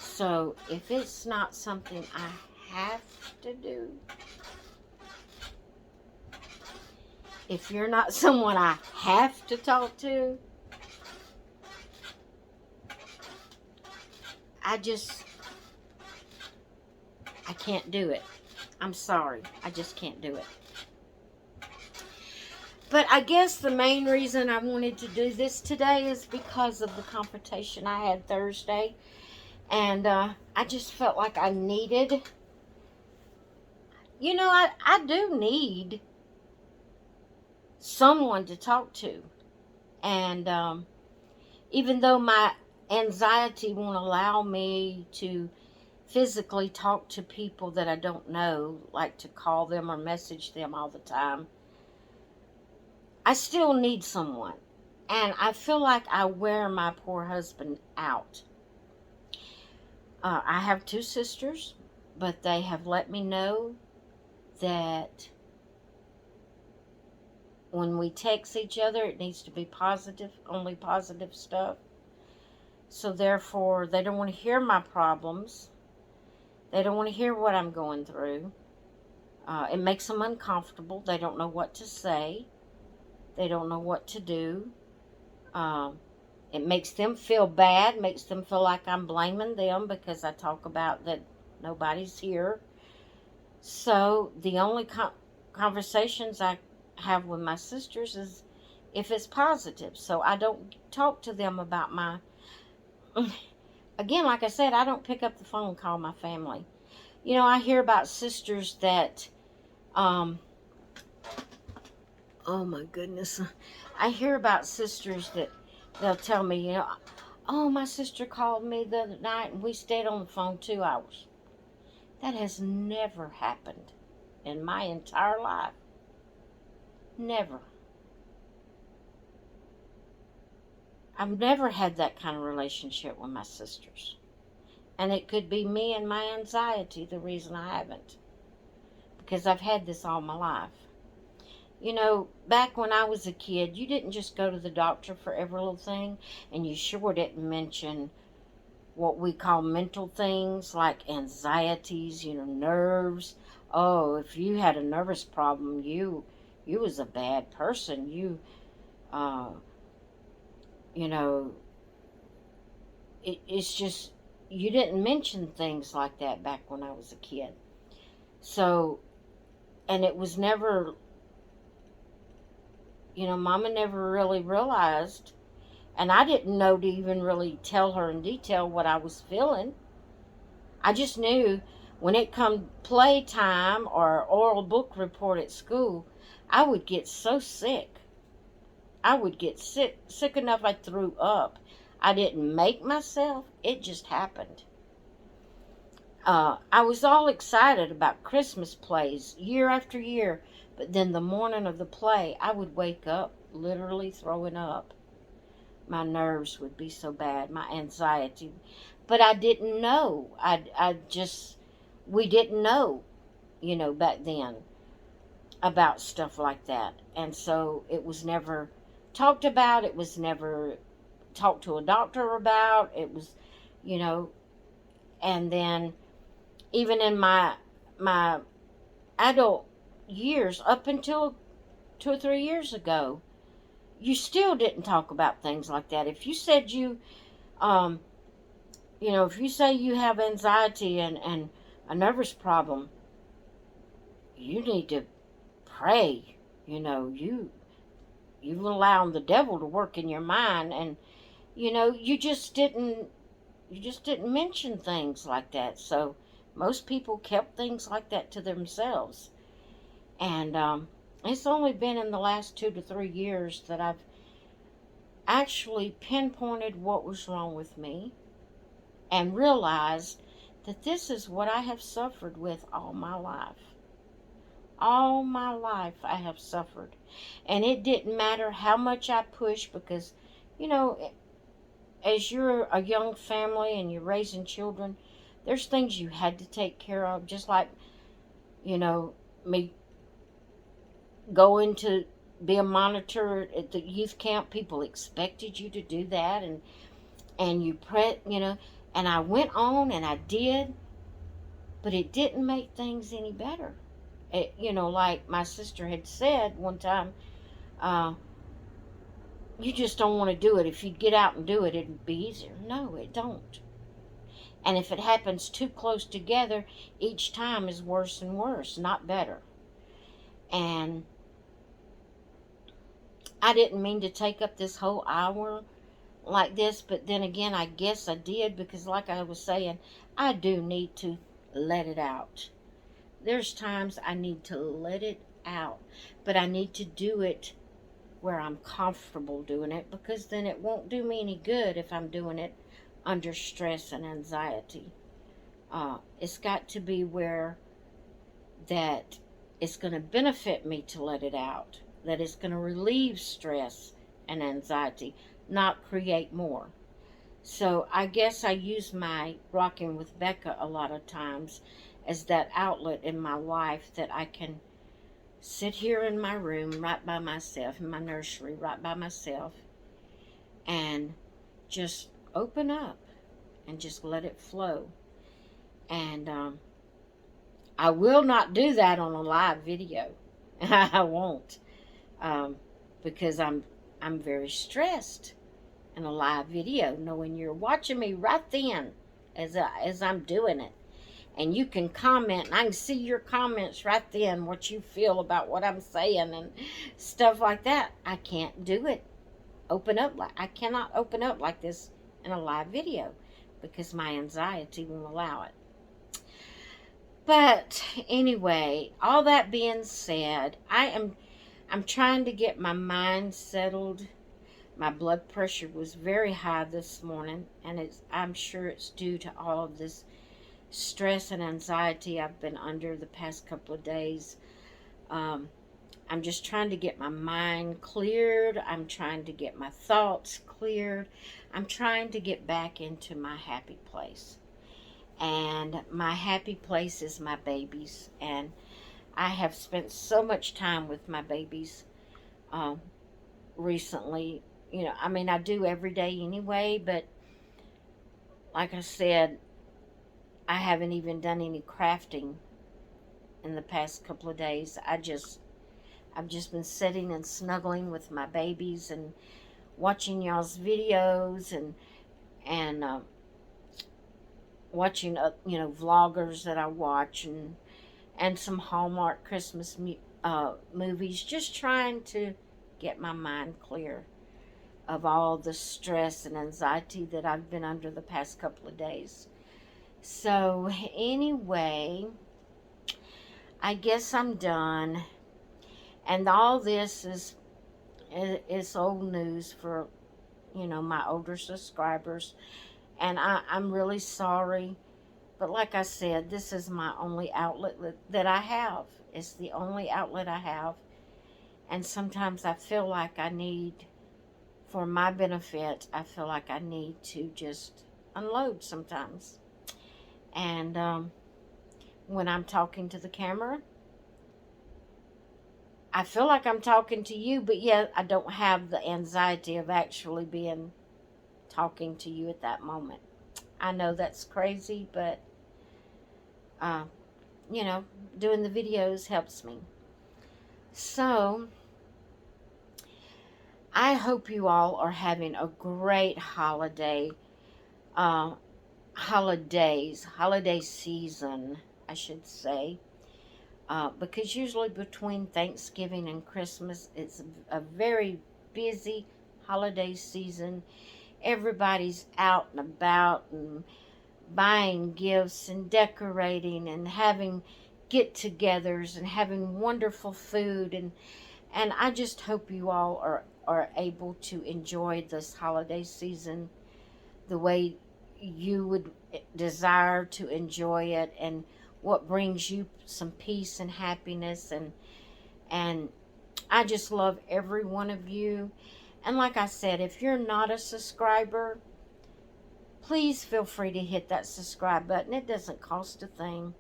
So if it's not something I have to do, if you're not someone I have to talk to, I can't do it. I'm sorry. I just can't do it. But I guess the main reason I wanted to do this today is because of the confrontation I had Thursday. And I just felt like I needed, I do need someone to talk to. And even though my anxiety won't allow me to physically talk to people that I don't know, like to call them or message them all the time, I still need someone. And I feel like I wear my poor husband out. I have 2 sisters, but they have let me know that when we text each other, it needs to be positive, only positive stuff. So therefore, they don't want to hear my problems. They don't want to hear what I'm going through. It makes them uncomfortable. They don't know what to say. They don't know what to do. It makes them feel bad, makes them feel like I'm blaming them because I talk about that nobody's here. So the only conversations I have with my sisters is if it's positive. So I don't talk to them about my... Again, like I said, I don't pick up the phone and call my family. I hear about sisters that... oh my goodness. I hear about sisters that they'll tell me, oh, my sister called me the other night and we stayed on the phone 2 hours. That has never happened in my entire life. Never. I've never had that kind of relationship with my sisters. And it could be me and my anxiety the reason I haven't. Because I've had this all my life. Back when I was a kid, you didn't just go to the doctor for every little thing. And you sure didn't mention what we call mental things like anxieties, nerves. Oh, if you had a nervous problem, you was a bad person. It's just, you didn't mention things like that back when I was a kid. So, and it was never, Mama never really realized, and I didn't know to even really tell her in detail what I was feeling. I just knew when it come playtime or oral book report at school, I would get so sick. I would get sick enough I threw up. I didn't make myself. It just happened. I was all excited about Christmas plays year after year, but then the morning of the play, I would wake up literally throwing up. My nerves would be so bad, my anxiety. But I didn't know. We didn't know, back then about stuff like that. And so it was never talked about. It was never talked to a doctor about. It was, and then even in my adult years, up until 2 or 3 years ago, you still didn't talk about things like that. If you said if you say you have anxiety and a nervous problem, you need to pray. You've allowed the devil to work in your mind, and you just didn't mention things like that. So most people kept things like that to themselves. And it's only been in the last 2 to 3 years that I've actually pinpointed what was wrong with me and realized that this is what I have suffered with all my life. All my life I have suffered. And it didn't matter how much I pushed because, as you're a young family and you're raising children, there's things you had to take care of. Just like, me going to be a monitor at the youth camp, people expected you to do that, and you and I went on and I did, but it didn't make things any better. Like my sister had said one time, you just don't want to do it. If you'd get out and do it, it'd be easier. No, it don't. And if it happens too close together, each time is worse and worse, not better. And I didn't mean to take up this whole hour like this, but then again, I guess I did, because like I was saying, I do need to let it out. There's times I need to let it out, but I need to do it where I'm comfortable doing it, because then it won't do me any good if I'm doing it under stress and anxiety. It's got to be where that it's going to benefit me to let it out, that it's going to relieve stress and anxiety, not create more. So I guess I use my Rocking with Becca a lot of times as that outlet in my life, that I can sit here in my room right by myself, in my nursery right by myself, and just open up and just let it flow. And I will not do that on a live video. I won't, um, because I'm very stressed in a live video, knowing you're watching me right then as I'm doing it. And you can comment, and I can see your comments right then, what you feel about what I'm saying and stuff like that. I can't do it. I cannot open up like this in a live video, because my anxiety won't allow it. But anyway, all that being said, I'm trying to get my mind settled. My blood pressure was very high this morning, and I'm sure it's due to all of this stress and anxiety I've been under the past couple of days. I'm just trying to get my mind cleared. I'm trying to get my thoughts cleared. I'm trying to get back into my happy place. And my happy place is my babies. And I have spent so much time with my babies recently. You know, I mean, I do every day anyway, but like I said, I haven't even done any crafting in the past couple of days. I've just been sitting and snuggling with my babies and watching y'all's videos, and watching vloggers that I watch, and some Hallmark Christmas movies, just trying to get my mind clear of all the stress and anxiety that I've been under the past couple of days. So anyway, I guess I'm done. And all this is old news for, my older subscribers. And I'm really sorry. But like I said, this is my only outlet that I have. It's the only outlet I have. And sometimes I feel like for my benefit, I feel like I need to just unload sometimes. And when I'm talking to the camera, I feel like I'm talking to you, but yet I don't have the anxiety of actually talking to you at that moment. I know that's crazy, but doing the videos helps me. So I hope you all are having a great holiday season, I should say. Because usually between Thanksgiving and Christmas, it's a very busy holiday season. Everybody's out and about and buying gifts and decorating and having get-togethers and having wonderful food, and I just hope you all are able to enjoy this holiday season the way you would desire to enjoy it, and what brings you some peace and happiness, and I just love every one of you. And like I said, if you're not a subscriber, please feel free to hit that subscribe button. It doesn't cost a thing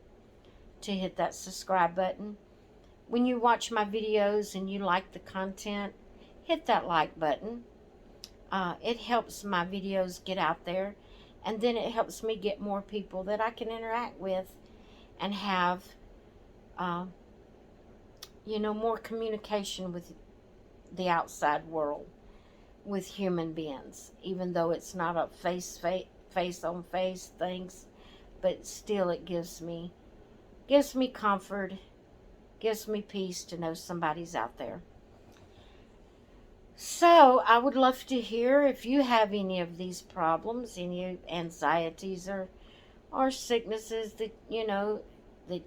to hit that subscribe button. When you watch my videos and you like the content, hit that like button. It helps my videos get out there, and then it helps me get more people that I can interact with and have, more communication with the outside world, with human beings, even though it's not a face-on-face things. but still it gives me comfort, gives me peace to know somebody's out there. So I would love to hear if you have any of these problems, any anxieties or sicknesses that that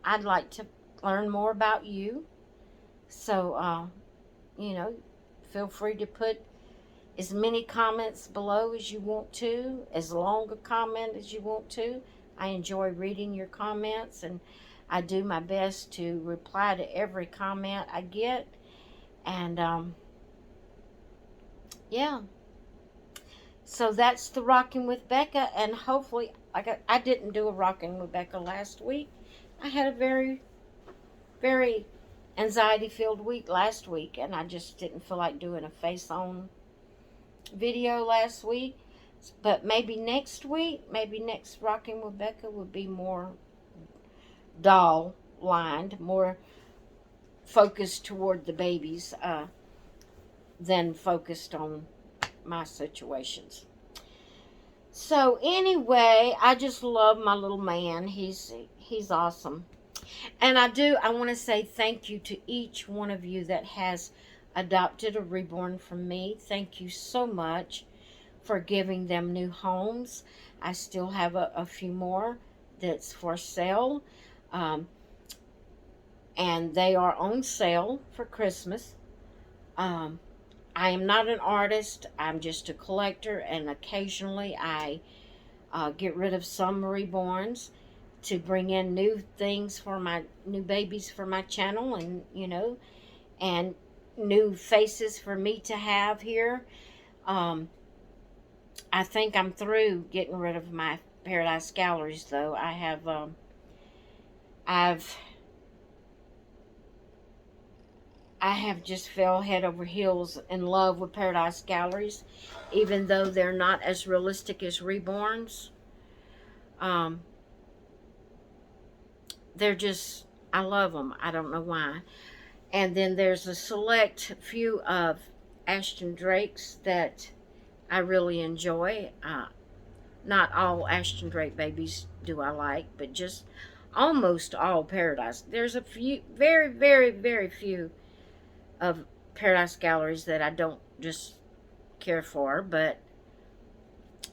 I'd like to learn more about you. So you know, feel free to put as many comments below as you want to, as long a comment as you want to. I enjoy reading your comments, and I do my best to reply to every comment I get. And yeah, so that's the Rocking with Becca, and hopefully, I didn't do a Rocking with Becca last week. I had a very, very anxiety-filled week last week, and I just didn't feel like doing a face-on video last week. But maybe next week, maybe next Rocking with Becca would be more doll lined, more focused toward the babies than focused on my situations. So anyway, I just love my little man. He's awesome. And I want to say thank you to each one of you that has adopted a reborn from me. Thank you so much for giving them new homes. I still have a few more that's for sale. And they are on sale for Christmas. I am not an artist. I'm just a collector, and occasionally I get rid of some reborns to bring in new things for my new babies for my channel, and and new faces for me to have here. I think I'm through getting rid of my Paradise Galleries, though. I have just fell head over heels in love with Paradise Galleries, even though they're not as realistic as Reborns. They're just, I love them. I don't know why. And then there's a select few of Ashton Drakes that I really enjoy. Not all Ashton Drake babies do I like, but just almost all Paradise. There's a few, very, very, very few of Paradise Galleries that I don't just care for, but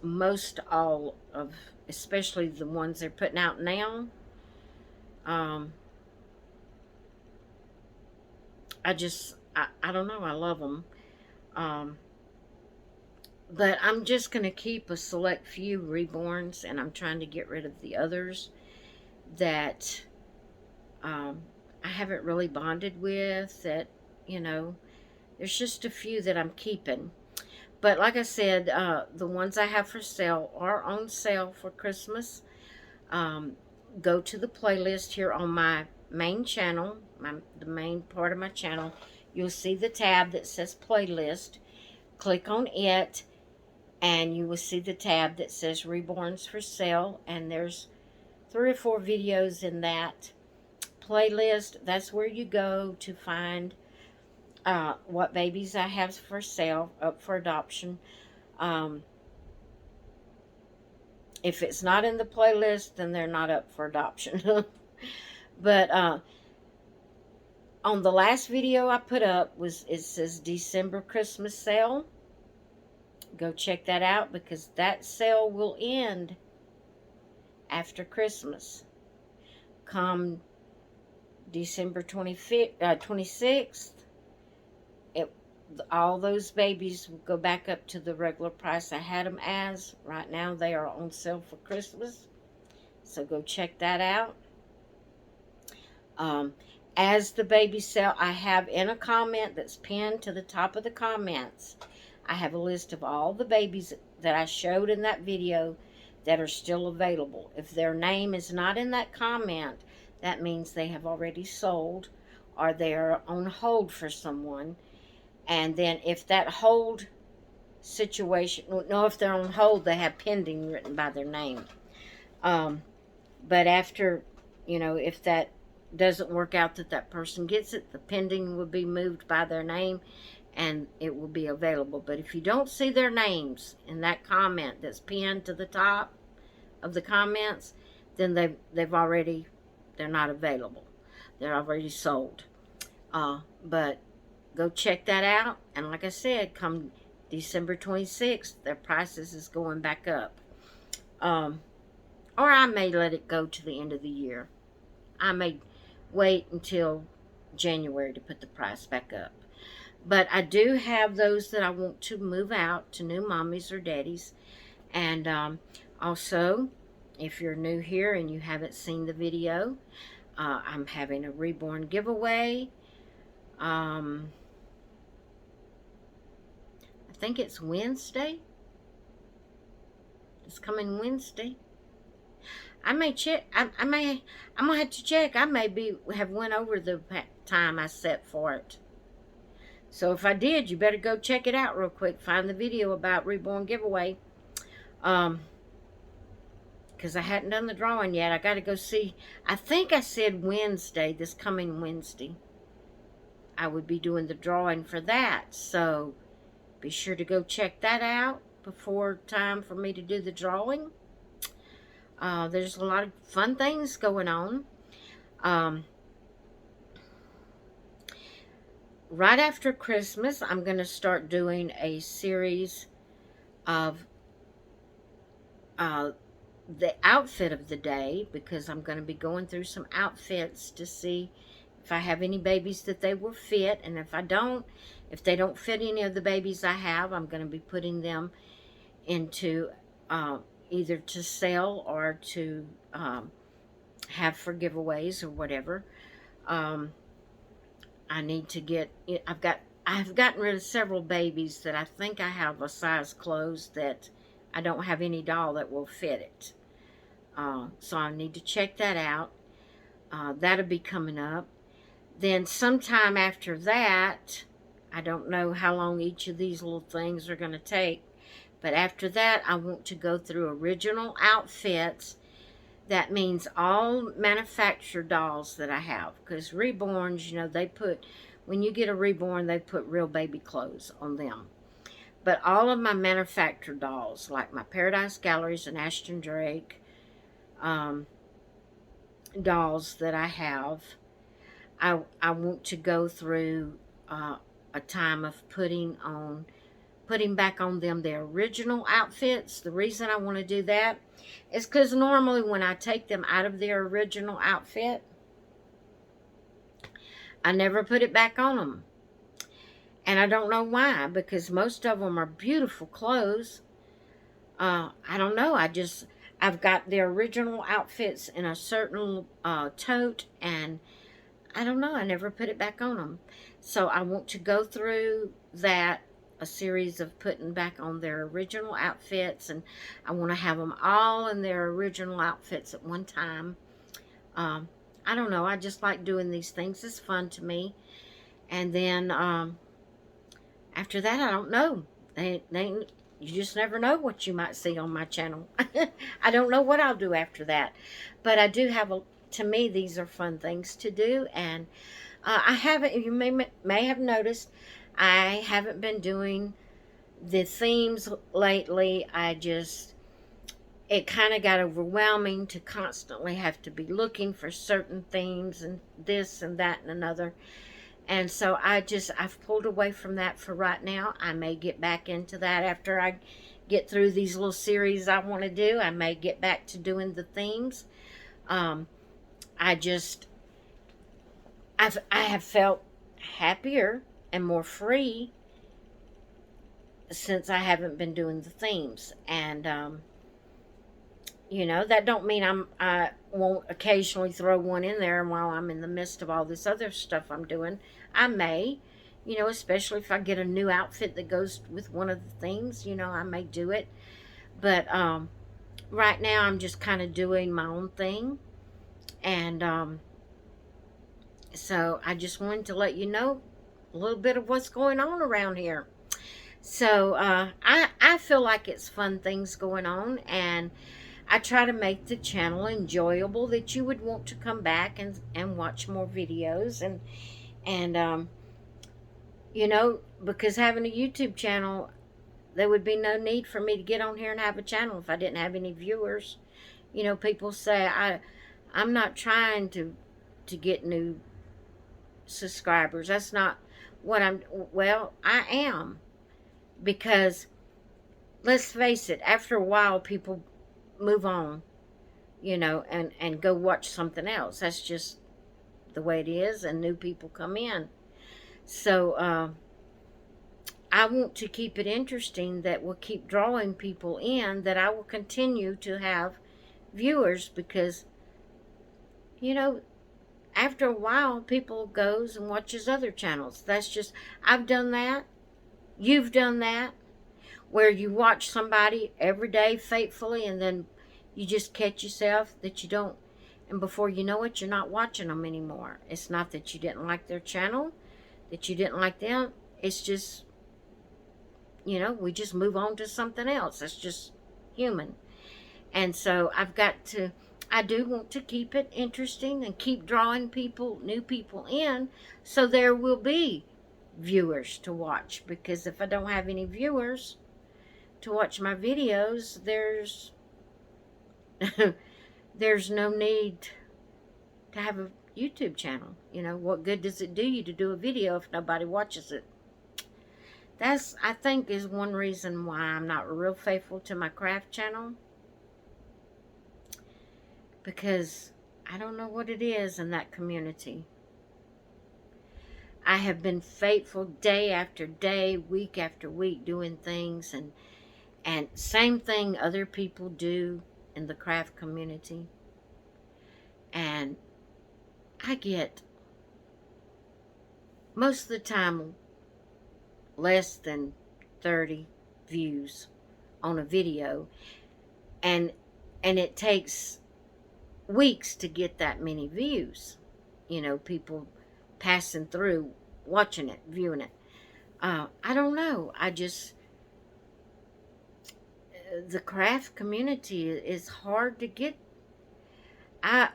most all of, especially the ones they're putting out now, I don't know, I love them. But I'm just going to keep a select few reborns, and I'm trying to get rid of the others that I haven't really bonded with, that, there's just a few that I'm keeping. But like I said, the ones I have for sale are on sale for Christmas. Go to the playlist here on my main channel, the main part of my channel. You'll see the tab that says playlist. Click on it, and you will see the tab that says Reborns for Sale, and there's 3 or 4 videos in that playlist. That's where you go to find what babies I have for sale, up for adoption. If it's not in the playlist, then they're not up for adoption. But on the last video I put up, it says December Christmas sale. Go check that out, because that sale will end after Christmas. Come December 26th, all those babies will go back up to the regular price I had them as. Right now they are on sale for Christmas, so go check that out. As the babies sell, I have in a comment that's pinned to the top of the comments, I have a list of all the babies that I showed in that video that are still available. If their name is not in that comment, that means they have already sold, or they are on hold for someone. And then if that hold situation, no, if they're on hold, they have pending written by their name. But after, if that doesn't work out that that person gets it, the pending will be moved by their name, and it will be available. But if you don't see their names in that comment that's pinned to the top of the comments, then they're not available. They're already sold. But go check that out. And like I said, come December 26th, their prices is going back up. Or I may let it go to the end of the year. I may wait until January to put the price back up. But I do have those that I want to move out to new mommies or daddies. And also, if you're new here and you haven't seen the video, I'm having a reborn giveaway. I think it's Wednesday. It's coming Wednesday. I may check. I'm gonna have to check. I may have went over the time I set for it. So if I did, you better go check it out real quick. Find the video about reborn giveaway. Because I hadn't done the drawing yet. I got to go see. I think I said Wednesday, this coming Wednesday, I would be doing the drawing for that. So be sure to go check that out before time for me to do the drawing. There's a lot of fun things going on. Right after Christmas, I'm going to start doing a series of the outfit of the day, because I'm going to be going through some outfits to see if I have any babies that they will fit, and if they don't fit any of the babies I have, I'm going to be putting them into either to sell or to have for giveaways or whatever. I need to get, I've gotten rid of several babies that I think I have a size clothes that I don't have any doll that will fit it. So I need to check that out. That'll be coming up. Then sometime after that, I don't know how long each of these little things are going to take, but after that, I want to go through original outfits. That means all manufactured dolls that I have. Because reborns, you know, when you get a reborn, they put real baby clothes on them. But all of my manufactured dolls, like my Paradise Galleries and Ashton Drake dolls that I have, I want to go through a time of putting back on them their original outfits. The reason I want to do that is because normally when I take them out of their original outfit, I never put it back on them. And I don't know why, because most of them are beautiful clothes. I don't know. I've got their original outfits in a certain tote, and I don't know. I never put it back on them. So I want to go through that, a series of putting back on their original outfits, and I want to have them all in their original outfits at one time. I don't know. I just like doing these things. It's fun to me. And then after that, I don't know. You just never know what you might see on my channel. I don't know what I'll do after that. But I do have, to me, these are fun things to do. And I haven't, you may have noticed, I haven't been doing the themes lately. It kind of got overwhelming to constantly have to be looking for certain themes and this and that and another. And so I've pulled away from that for right now. I may get back into that after I get through these little series I want to do. I may get back to doing the themes. I have felt happier and more free since I haven't been doing the themes. And, you know, that don't mean I won't occasionally throw one in there while I'm in the midst of all this other stuff I'm doing. I may, you know, especially if I get a new outfit that goes with one of the themes, you know, I may do it. But right now I'm just kind of doing my own thing. And so I just wanted to let you know a little bit of what's going on around here. So I feel like it's fun things going on, and I try to make the channel enjoyable, that you would want to come back and watch more videos. And you know, because having a YouTube channel, there would be no need for me to get on here and have a channel if I didn't have any viewers. You know, people say I'm not trying to get new subscribers. That's not what I'm, well, I am, because let's face it, after a while people move on, you know, and go watch something else. That's just the way it is, and new people come in. So I want to keep it interesting, that will keep drawing people in, that I will continue to have viewers, because, you know, after a while people goes and watches other channels. That's just, I've done that. You've done that, where you watch somebody every day faithfully, and then you just catch yourself that you don't, and before you know it, you're not watching them anymore. It's not that you didn't like their channel, that you didn't like them. It's just, you know, we just move on to something else. That's just human. And so I do want to keep it interesting and keep drawing people, new people in, so there will be viewers to watch. Because if I don't have any viewers to watch my videos, there's no need to have a YouTube channel. You know, what good does it do you to do a video if nobody watches it? That's, I think, is one reason why I'm not real faithful to my craft channel. Because I don't know what it is in that community. I have been faithful day after day, week after week, doing things, and same thing other people do in the craft community. And I get, most of the time, less than 30 views on a video, and it takes weeks to get that many views. You know, people passing through, watching it, viewing it. I don't know. I just, the craft community is hard to get. I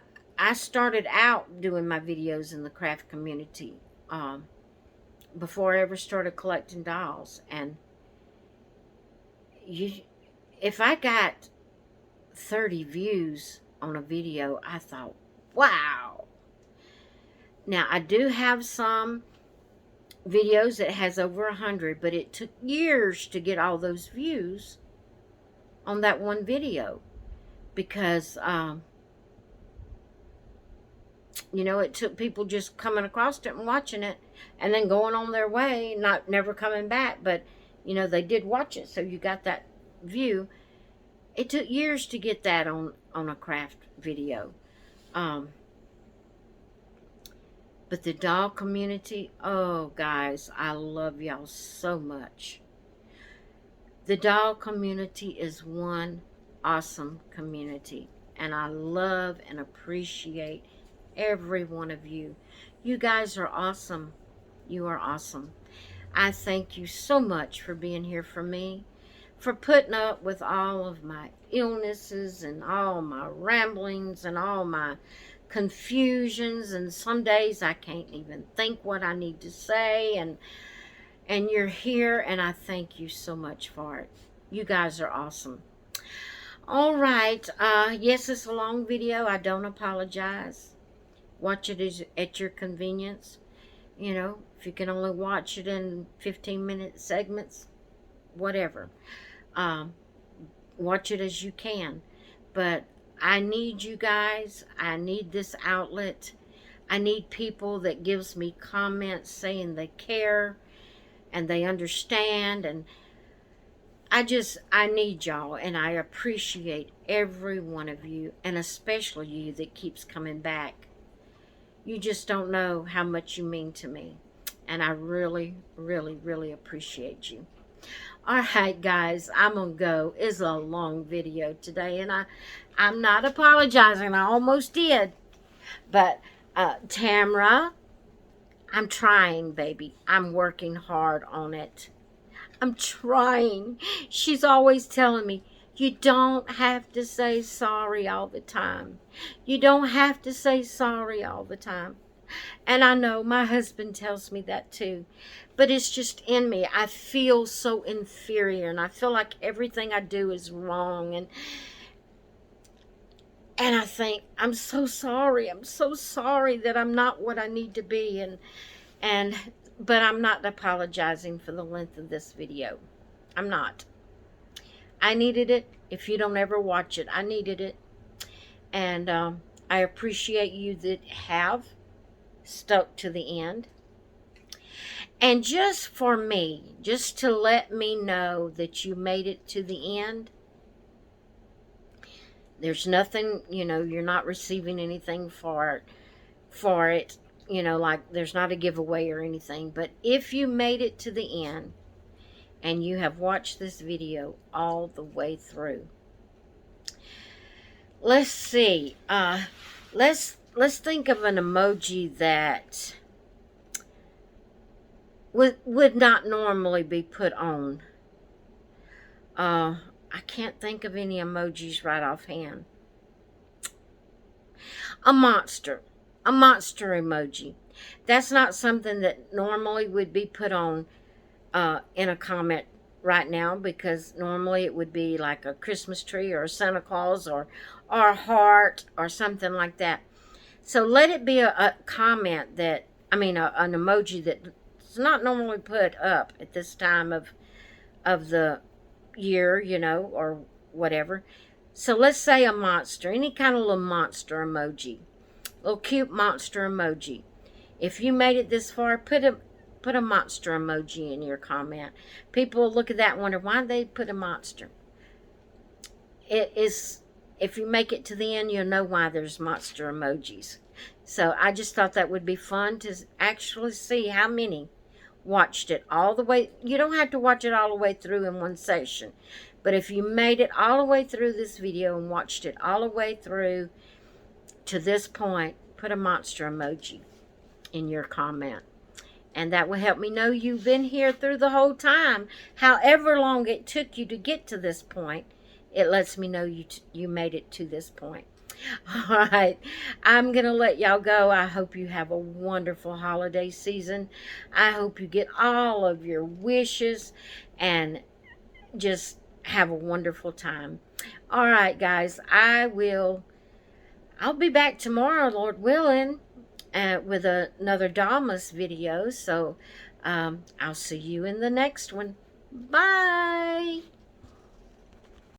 started out doing my videos in the craft community before I ever started collecting dolls, and if I got 30 views on a video, I thought, wow. Now, I do have some videos that has over 100, but it took years to get all those views on that one video, because you know, it took people just coming across it and watching it, and then going on their way, never coming back. But you know, they did watch it, so you got that view. It took years to get that on a craft video. But the doll community, oh guys, I love y'all so much. The doll community is one awesome community, and I love and appreciate every one of you. You guys are awesome. You are awesome. I thank you so much for being here for me, for putting up with all of my illnesses and all my ramblings and all my confusions, and some days I can't even think what I need to say, and you're here, and I thank you so much for it. You guys are awesome. All right, yes, it's a long video. I don't apologize. Watch it at your convenience. You know, if you can only watch it in 15-minute segments, whatever. Watch it as you can. But I need you guys. I need this outlet. I need people that gives me comments saying they care and they understand, and I need y'all, and I appreciate every one of you, and especially you that keeps coming back. You just don't know how much you mean to me, and I really, really, really appreciate you. All right, guys, I'm going to go. It's a long video today, and I'm not apologizing. I almost did. But, Tamra, I'm trying, baby. I'm working hard on it. I'm trying. She's always telling me, you don't have to say sorry all the time. You don't have to say sorry all the time. And I know my husband tells me that too. But it's just in me. I feel so inferior, and I feel like everything I do is wrong. And I think, I'm so sorry. I'm so sorry that I'm not what I need to be. But I'm not apologizing for the length of this video. I'm not. I needed it. If you don't ever watch it, I needed it. And I appreciate you that have stuck to the end. And just for me, just to let me know that you made it to the end, there's nothing, you're not receiving anything for it, like there's not a giveaway or anything. But if you made it to the end and you have watched this video all the way through, let's see, let's think of an emoji that would not normally be put on. I can't think of any emojis right offhand. A monster emoji. That's not something that normally would be put on in a comment right now, because normally it would be like a Christmas tree or a Santa Claus or a heart or something like that. So let it be a comment that, an emoji that's not normally put up at this time of the year, or whatever. So let's say a monster, any kind of little monster emoji, little cute monster emoji. If you made it this far, put a monster emoji in your comment. People will look at that and wonder why they put a monster. It is, if you make it to the end, you'll know why there's monster emojis. So I just thought that would be fun to actually see how many watched it all the way. You don't have to watch it all the way through in one session. But if you made it all the way through this video and watched it all the way through to this point, put a monster emoji in your comment. And that will help me know you've been here through the whole time. However long it took you to get to this point, it lets me know you made it to this point. All right, I'm going to let y'all go. I hope you have a wonderful holiday season. I hope you get all of your wishes and just have a wonderful time. All right, guys, I'll be back tomorrow, Lord willing, with another Damas video. So I'll see you in the next one. Bye.